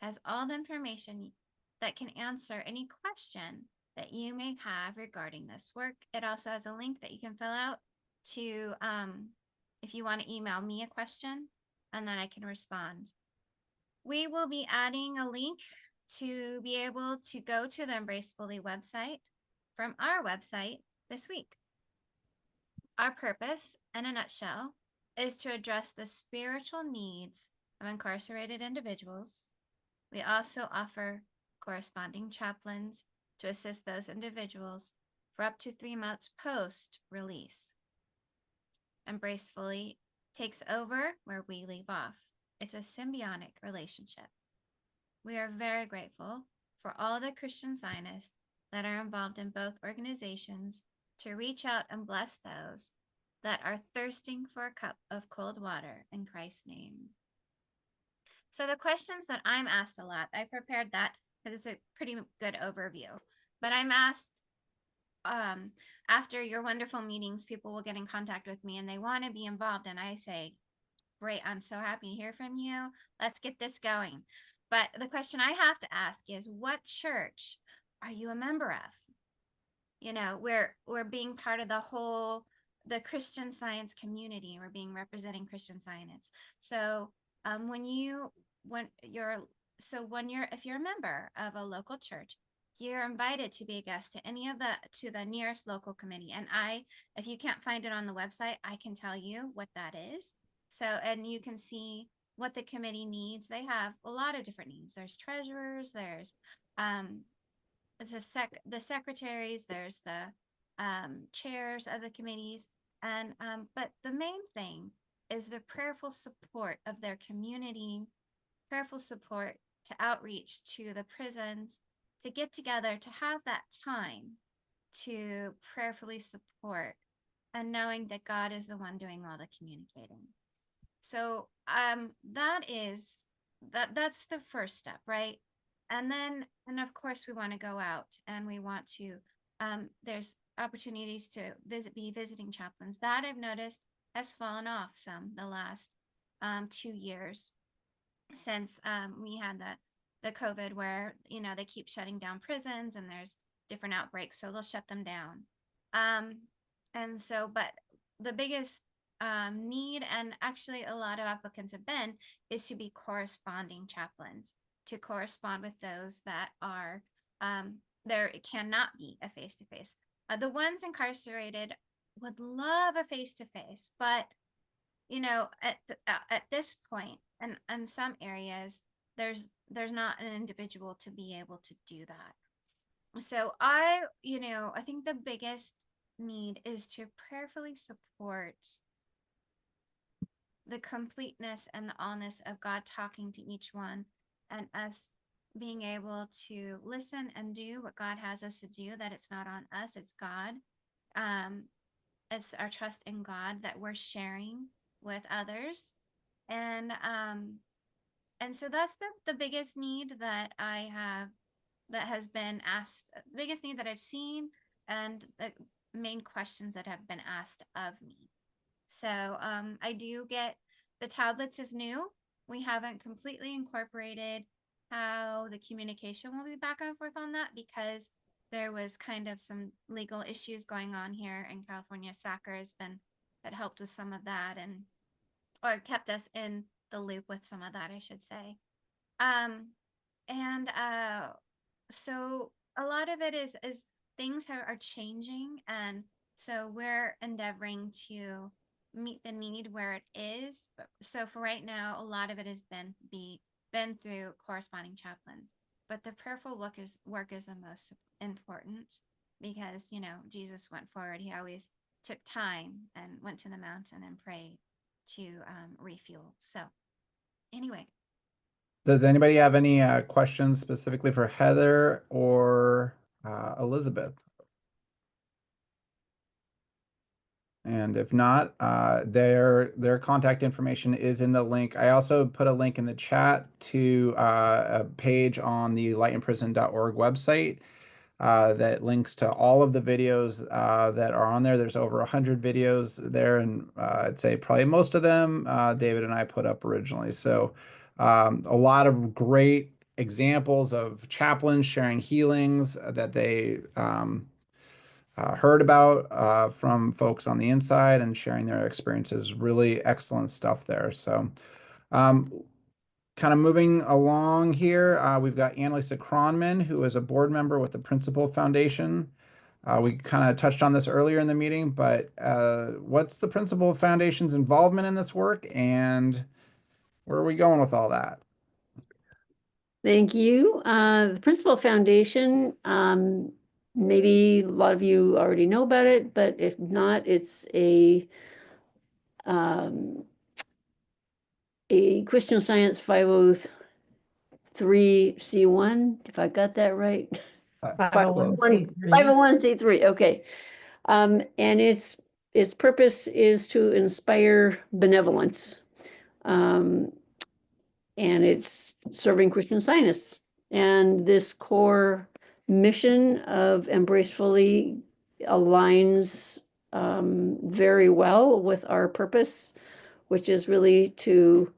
has all the information that can answer any question that you may have regarding this work. It also has a link that you can fill out to, if you want to email me a question, and then I can respond. We will be adding a link to be able to go to the Embrace Fully website from our website this week. Our purpose, in a nutshell, is to address the spiritual needs of incarcerated individuals, We also offer corresponding chaplains to assist those individuals for up to 3 months post-release. Embrace Fully takes over where we leave off. It's a symbiotic relationship. We are very grateful for all the Christian Zionists that are involved in both organizations to reach out and bless those that are thirsting for a cup of cold water in Christ's name. So the questions that I'm asked a lot, I prepared that because it's a pretty good overview, but I'm asked after your wonderful meetings, people will get in contact with me and they want to be involved. And I say, great, I'm so happy to hear from you. Let's get this going. But the question I have to ask is, what church are you a member of? You know, we're being part of the Christian Science community. We're being representing Christian Science. So if you're a member of a local church, you're invited to be a guest to the nearest local committee. And if you can't find it on the website, I can tell you what that is. So, and you can see what the committee needs. They have a lot of different needs. There's treasurers, there's the secretaries, there's the chairs of the committees, and but the main thing is the prayerful support of their community, prayerful support to outreach to the prisons, to get together, to have that time to prayerfully support, and knowing that God is the one doing all the communicating. So that's the first step, right? And of course we want to go out and we want to there's opportunities to be visiting chaplains. That I've noticed has fallen off some the last 2 years since we had the COVID, where they keep shutting down prisons and there's different outbreaks, so they'll shut them down. And so, but the biggest need, and actually a lot of applicants have been, is to be corresponding chaplains, to correspond with those that are there. It cannot be a face-to-face. The ones incarcerated would love a face-to-face, but at this point, and in some areas, there's not an individual to be able to do that. So I think the biggest need is to prayerfully support the completeness and the allness of God talking to each one, and us being able to listen and do what God has us to do, that it's not on us, it's God. It's our trust in God that we're sharing with others. And so that's the biggest need that I have, that has been asked, biggest need that I've seen, and the main questions that have been asked of me. So I do get the tablets is new. We haven't completely incorporated how the communication will be back and forth on that, because there was kind of some legal issues going on here in California. SACR had helped with some of that, or kept us in the loop with some of that, I should say. So a lot of it is things are changing, and so we're endeavoring to meet the need where it is. But so for right now, a lot of it has been through corresponding chaplains. But the prayerful work is the most important, because Jesus went forward. He always took time and went to the mountain and prayed to refuel. So anyway. Does anybody have any questions specifically for Heather or Elizabeth? And if not, their contact information is in the link. I also put a link in the chat to a page on the lightinprison.org website that links to all of the videos that are on there. There's over 100 videos there, and I'd say probably most of them David and I put up originally. So a lot of great examples of chaplains sharing healings that they heard about from folks on the inside and sharing their experiences. Really excellent stuff there. So kind of moving along here, we've got Annalisa Cronman, who is a board member with the Principal Foundation. We kind of touched on this earlier in the meeting, but what's the Principal Foundation's involvement in this work, and where are we going with all that? Thank you. The Principal Foundation, maybe a lot of you already know about it, but if not, it's a Christian Science 503c1, if I got that right. 501c3. 501c3, okay. And its purpose is to inspire benevolence. And it's serving Christian Scientists. And this core mission of Embrace Fully aligns very well with our purpose, which is really to,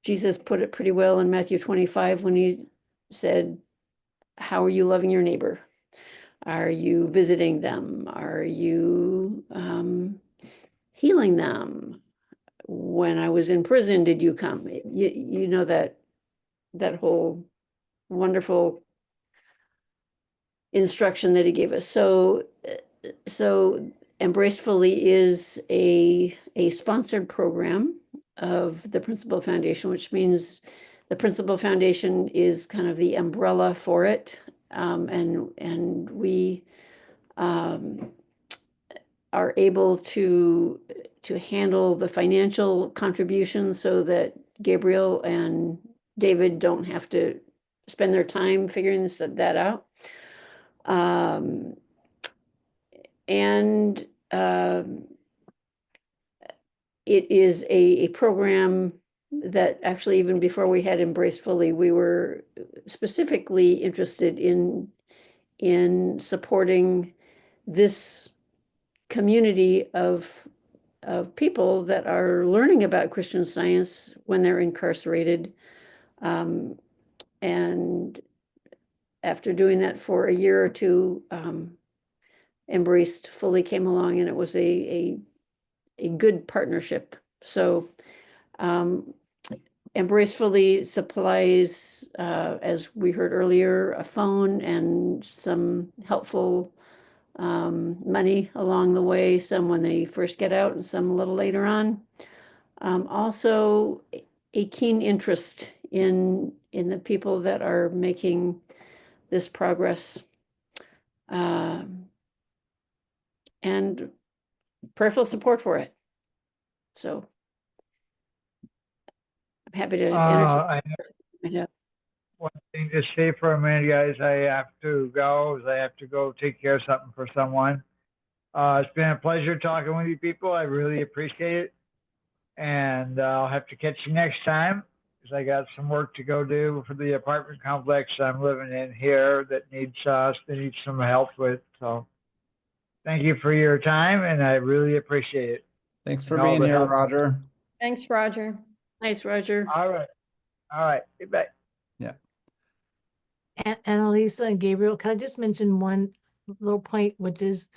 Jesus put it pretty well in Matthew 25 when he said, how are you loving your neighbor? Are you visiting them? Are you healing them? When I was in prison, did you come? You know that whole wonderful instruction that he gave us. So Embrace Fully is a sponsored program of the Principal Foundation, which means the Principal Foundation is kind of the umbrella for it. And we are able to handle the financial contributions so that Gabriel and David don't have to spend their time figuring that out. It is a program that actually, even before we had Embrace Fully, we were specifically interested in supporting this community of people that are learning about Christian Science when they're incarcerated. And after doing that for a year or two, Embraced Fully came along, and it was a good partnership. So Embrace Fully supplies, as we heard earlier, a phone and some helpful money along the way, some when they first get out and some a little later on. Also a keen interest in the people that are making this progress, and prayerful support for it. So I'm happy to I entertain. have one thing to say for a minute, guys. I have to go. I have to go take care of something for someone. It's been a pleasure talking with you people. I really appreciate it. And I'll have to catch you next time because I got some work to go do for the apartment complex I'm living in here that needs some help with. So thank you for your time, and I really appreciate it. Thanks for being here, Roger. Thanks, Roger. Nice, Roger. All right. Goodbye. Yeah. Annalisa and Gabriel, can I just mention one little point, which is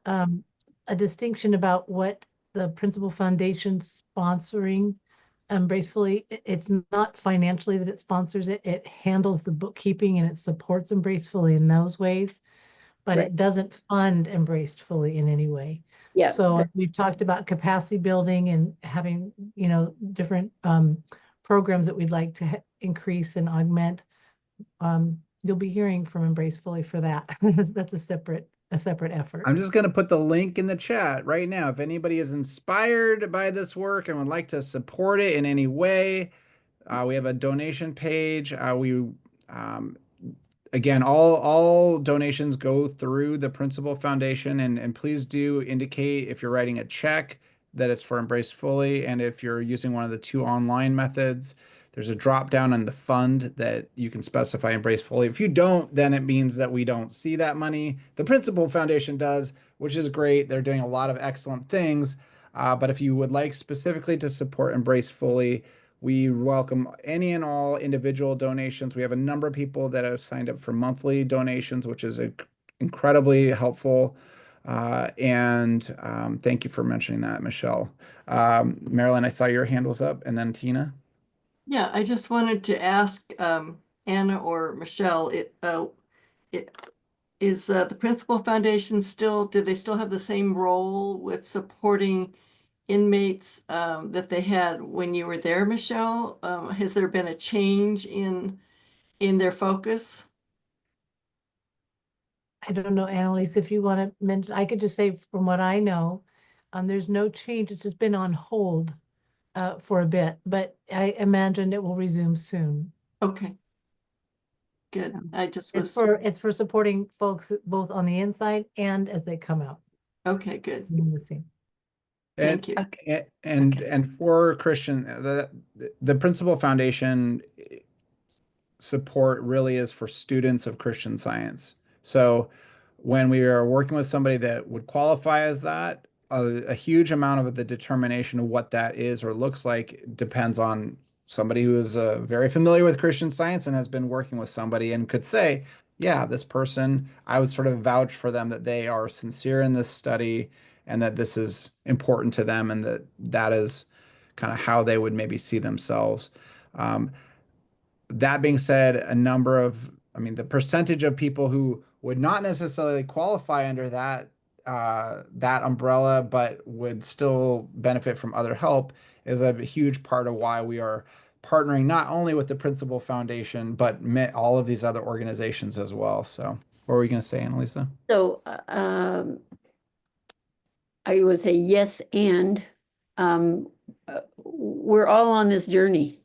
a distinction about what the Principal Foundation sponsoring Embrace Fully. It's not financially that it sponsors it. It handles the bookkeeping and it supports Embrace Fully in those ways, but it doesn't fund Embrace Fully in any way. Yeah. So we've talked about capacity building and having, different programs that we'd like to increase and augment. You'll be hearing from Embrace Fully for that. That's a separate effort. I'm just going to put the link in the chat right now. If anybody is inspired by this work and would like to support it in any way, we have a donation page. Again, all donations go through the Principal Foundation, and please do indicate if you're writing a check that it's for Embrace Fully, and if you're using one of the two online methods, there's a drop down in the fund that you can specify Embrace Fully. If you don't, then it means that we don't see that money. The Principal Foundation does, which is great. They're doing a lot of excellent things. But if you would like specifically to support Embrace Fully, we welcome any and all individual donations. We have a number of people that have signed up for monthly donations, which is incredibly helpful. Thank you for mentioning that, Michelle. Marilyn, I saw your hand was up, and then Tina. Yeah, I just wanted to ask Anna or Michelle, is the Principal Foundation do they still have the same role with supporting inmates that they had when you were there, Michelle? Has there been a change in their focus? I don't know, Annalise, if you want to mention, I could just say from what I know, there's no change. It's just been on hold for a bit, but I imagine it will resume soon. Okay. Good. I just was. It's for supporting folks both on the inside and as they come out. Okay, good. Thank you. And for Christian, the Principal Foundation support really is for students of Christian Science. So when we are working with somebody that would qualify as that, a huge amount of the determination of what that is or looks like depends on somebody who is very familiar with Christian Science and has been working with somebody and could say, yeah, this person, I would sort of vouch for them that they are sincere in this study and that this is important to them and that is kind of how they would maybe see themselves. That being said, the percentage of people who would not necessarily qualify under that umbrella, but would still benefit from other help is a huge part of why we are partnering not only with the Principal Foundation, but all of these other organizations as well. So what were we going to say, Annalisa? So I would say yes, and we're all on this journey.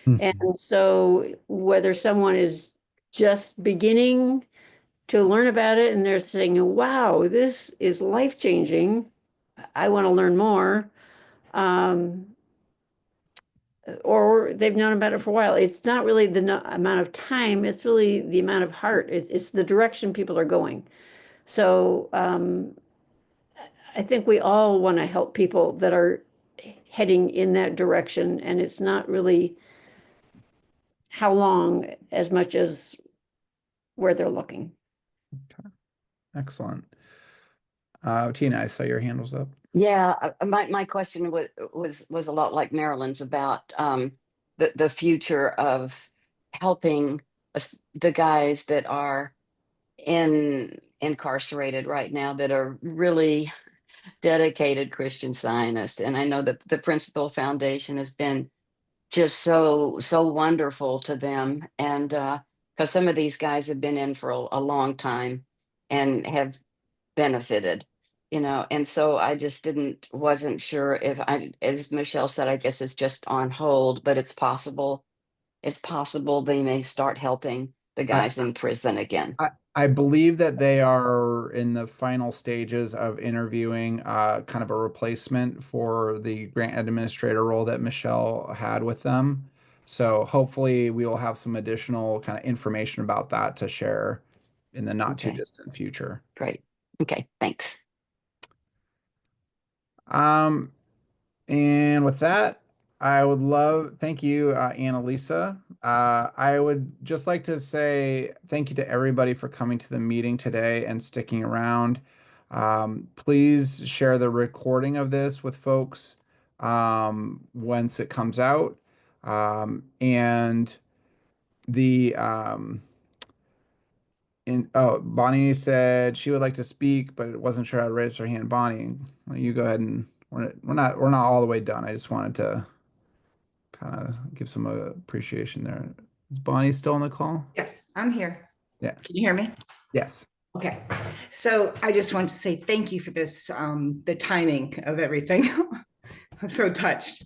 And so whether someone is just beginning to learn about it and they're saying, wow, this is life-changing, I want to learn more, or they've known about it for a while. It's not really the amount of time, it's really the amount of heart. It's the direction people are going. So I think we all want to help people that are heading in that direction, and it's not really how long as much as where they're looking. Okay. Excellent. Tina, I saw your hand was up. Yeah, my question was a lot like Marilyn's about the future of helping the guys that are incarcerated right now that are really dedicated Christian Zionists. And I know that the Principal Foundation has been just so wonderful to them, and because some of these guys have been in for a long time and have benefited, and so I just wasn't sure if as Michelle said, I guess it's just on hold, but it's possible they may start helping the guys in prison again. I believe that they are in the final stages of interviewing kind of a replacement for the grant administrator role that Michelle had with them. So hopefully we will have some additional kind of information about that to share in the not too distant future. Great. Okay, thanks. And with that, thank you, Annalisa. I would just like to say thank you to everybody for coming to the meeting today and sticking around. Please share the recording of this with folks once it comes out. Bonnie said she would like to speak, but wasn't sure how to raise her hand. Bonnie, why don't you go ahead and we're not all the way done. I just wanted to kind of give some appreciation there. Is Bonnie still on the call? Yes, I'm here. Yeah. Can you hear me? Yes. Okay. So I just want to say thank you for this, the timing of everything. I'm so touched.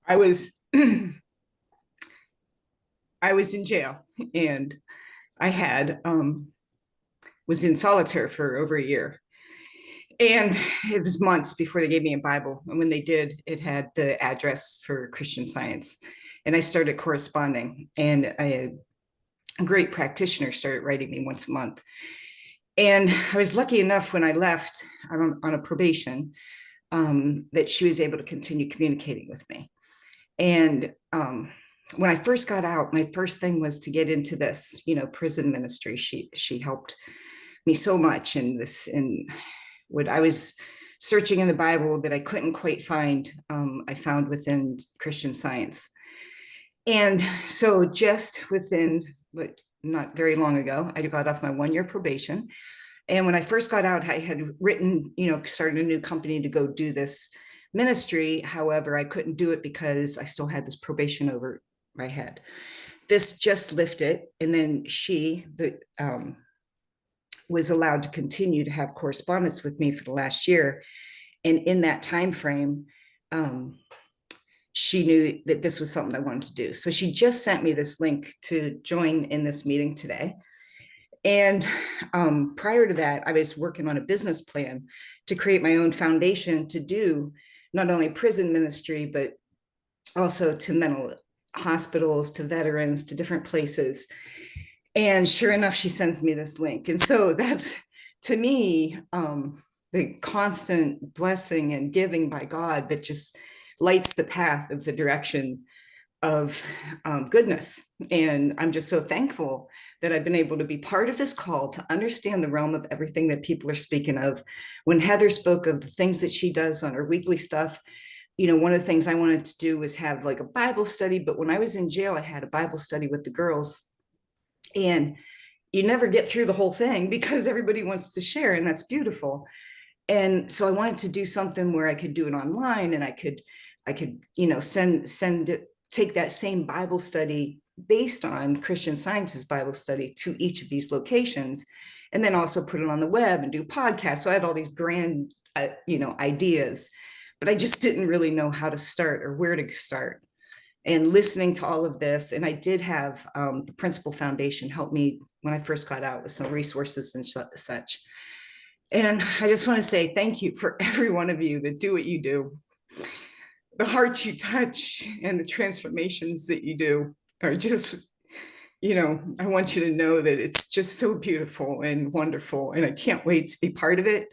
I was in jail and I had was in solitary for over a year. And it was months before they gave me a Bible. And when they did, it had the address for Christian Science. And I started corresponding. And a great practitioner started writing me once a month. And I was lucky enough when I left on a probation that she was able to continue communicating with me. And when I first got out, my first thing was to get into this, prison ministry. She helped me so much in this, and what I was searching in the Bible that I couldn't quite find, I found within Christian Science. And so just within, not very long ago, I got off my 1-year probation And when I first got out, I had written, started a new company to go do this ministry. However, I couldn't do it because I still had this probation over my head. This just lifted, and then she was allowed to continue to have correspondence with me for the last year. And in that time frame, she knew that this was something I wanted to do. So she just sent me this link to join in this meeting today. And prior to that, I was working on a business plan to create my own foundation to do not only prison ministry, but also to mental hospitals, to veterans, to different places. And sure enough, she sends me this link. And so that's, to me, the constant blessing and giving by God that just lights the path of the direction of goodness. And I'm just so thankful that I've been able to be part of this call to understand the realm of everything that people are speaking of. When Heather spoke of the things that she does on her weekly stuff, one of the things I wanted to do was have like a Bible study. But when I was in jail, I had a Bible study with the girls. And you never get through the whole thing because everybody wants to share, and that's beautiful. And so I wanted to do something where I could do it online, and I could, send it, take that same Bible study based on Christian Science's Bible study to each of these locations, and then also put it on the web and do podcasts. So I had all these grand, ideas, but I just didn't really know how to start or where to start. And listening to all of this, and I did have the Principal Foundation help me when I first got out with some resources and such. And I just want to say thank you for every one of you that do what you do. The hearts you touch and the transformations that you do are just, I want you to know that it's just so beautiful and wonderful, and I can't wait to be part of it.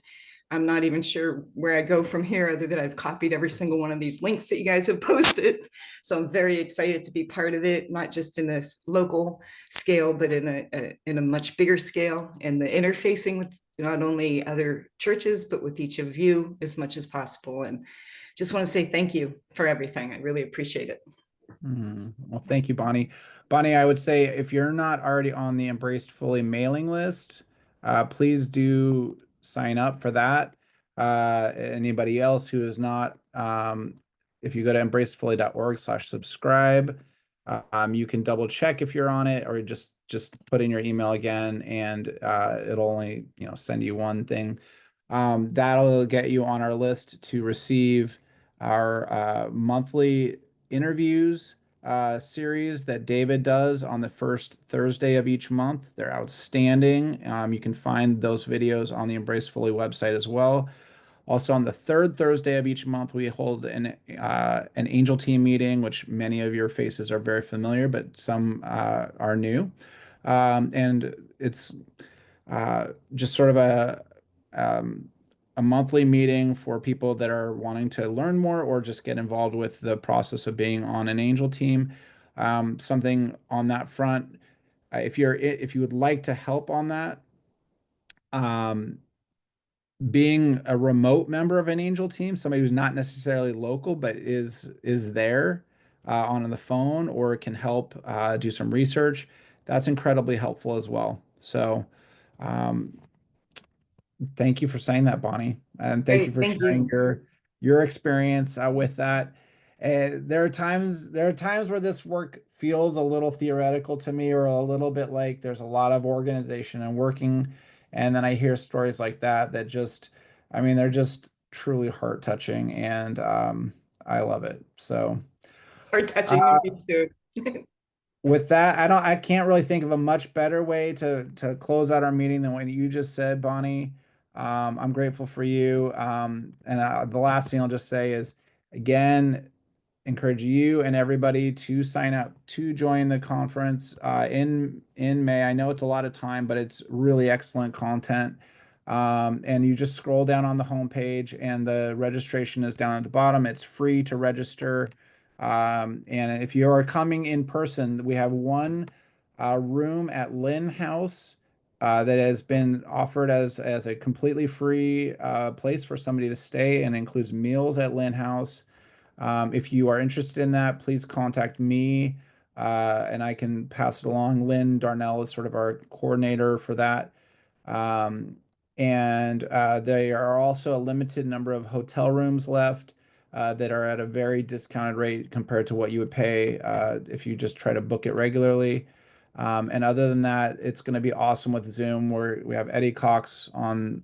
I'm not even sure where I go from here, other than I've copied every single one of these links that you guys have posted. So I'm very excited to be part of it, not just in this local scale, but in a much bigger scale, and the interfacing with not only other churches, but with each of you as much as possible. And just want to say thank you for everything. I really appreciate it. Well, thank you, Bonnie. Bonnie, I would say if you're not already on the Embraced Fully mailing list, please do sign up for that. Anybody else who is not, if you go to embracedfully.org/subscribe, you can double check if you're on it, or just put in your email again, and it'll only send you one thing. That'll get you on our list to receive our monthly interviews series that David does on the first Thursday of each month. They're outstanding. You can find those videos on the Embrace Fully website as well. Also, on the third Thursday of each month, we hold an angel team meeting, which many of your faces are very familiar, but some are new. And it's just sort of a monthly meeting for people that are wanting to learn more or just get involved with the process of being on an angel team. Something on that front, if you would like to help on that, being a remote member of an angel team, somebody who's not necessarily local but is there on the phone, or can help do some research, that's incredibly helpful as well. So thank you for saying that, Bonnie, and thank you for sharing your experience with that. There are times where this work feels a little theoretical to me, or a little bit like there's a lot of organization and working, and then I hear stories like that just, they're just truly heart touching, and I love it. So Heart touching to me too. With that, I can't really think of a much better way to close out our meeting than what you just said, Bonnie. I'm grateful for you. And the last thing I'll just say is, again, encourage you and everybody to sign up to join the conference in May. I know it's a lot of time, but it's really excellent content. And you just scroll down on the homepage, and the registration is down at the bottom. It's free to register. And if you are coming in person, we have one room at Lynn House that has been offered as a completely free place for somebody to stay, and includes meals at Lynn House. If you are interested in that, please contact me and I can pass it along. Lynn Darnell is sort of our coordinator for that. And there are also a limited number of hotel rooms left that are at a very discounted rate compared to what you would pay if you just try to book it regularly. And other than that, it's going to be awesome with Zoom, where we have Eddie Cox on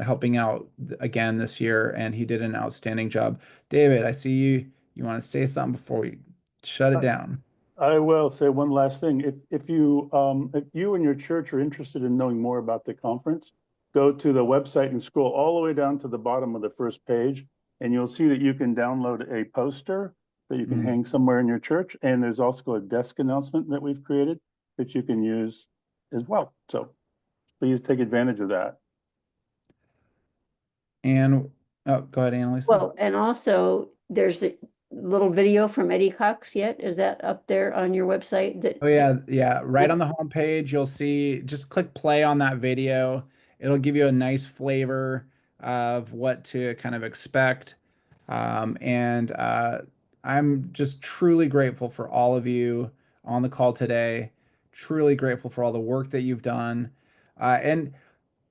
helping out again this year, and he did an outstanding job. David, I see you. You want to say something before we shut it down? I will say one last thing. If you and your church are interested in knowing more about the conference, go to the website and scroll all the way down to the bottom of the first page, and you'll see that you can download a poster that you can hang somewhere in your church. And there's also a desk announcement that we've created that you can use as well. So please take advantage of that. And oh, go ahead, Annalisa. Well, and also there's a little video from Eddie Cox yet? Is that up there on your website? That Oh yeah. Right on the homepage, you'll see, just click play on that video. It'll give you a nice flavor of what to kind of expect. And I'm just truly grateful for all of you on the call today. Truly grateful for all the work that you've done. And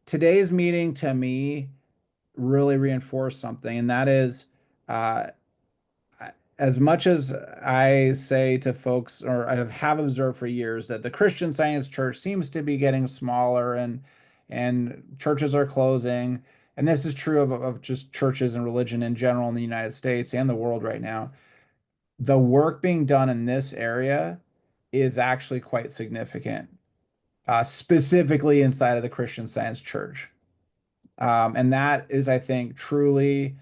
today's meeting to me really reinforced something, and that is as much as I say to folks, or I have observed for years, that the Christian Science Church seems to be getting smaller and churches are closing. And this is true of just churches and religion in general in the United States and the world right now. The work being done in this area is actually quite significant, specifically inside of the Christian Science Church. And that is, I think, truly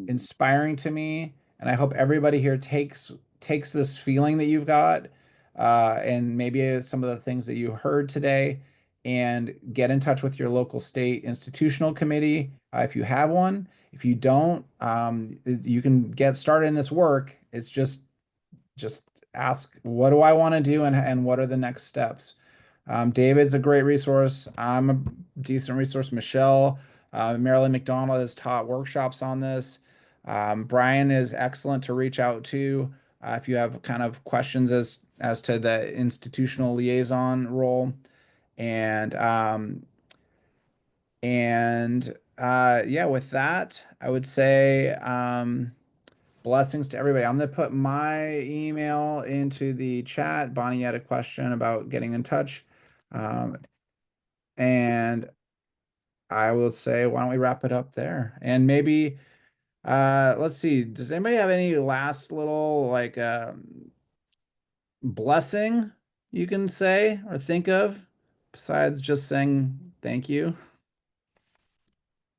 inspiring to me. And I hope everybody here takes this feeling that you've got, and maybe some of the things that you heard today, and get in touch with your local state institutional committee if you have one. If you don't, you can get started in this work. It's just ask, what do I want to do, and what are the next steps? David's a great resource. I'm a decent resource. Michelle, Marilyn McDonald has taught workshops on this. Brian is excellent to reach out to if you have kind of questions as to the institutional liaison role. And yeah, with that, I would say blessings to everybody. I'm going to put my email into the chat. Bonnie had a question about getting in touch. And I will say, why don't we wrap it up there? And maybe, let's see, does anybody have any last little like blessing you can say or think of besides just saying thank you?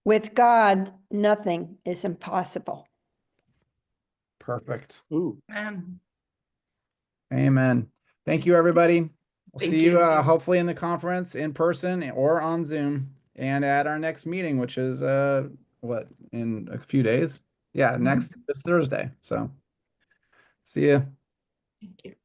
With God, nothing is impossible. Perfect. Ooh. Amen. Thank you, everybody. We'll Thank see you you. hopefully in the conference in person or on Zoom, and at our next meeting, which is what, in a few days? Yeah, this Thursday. So see you. Thank you.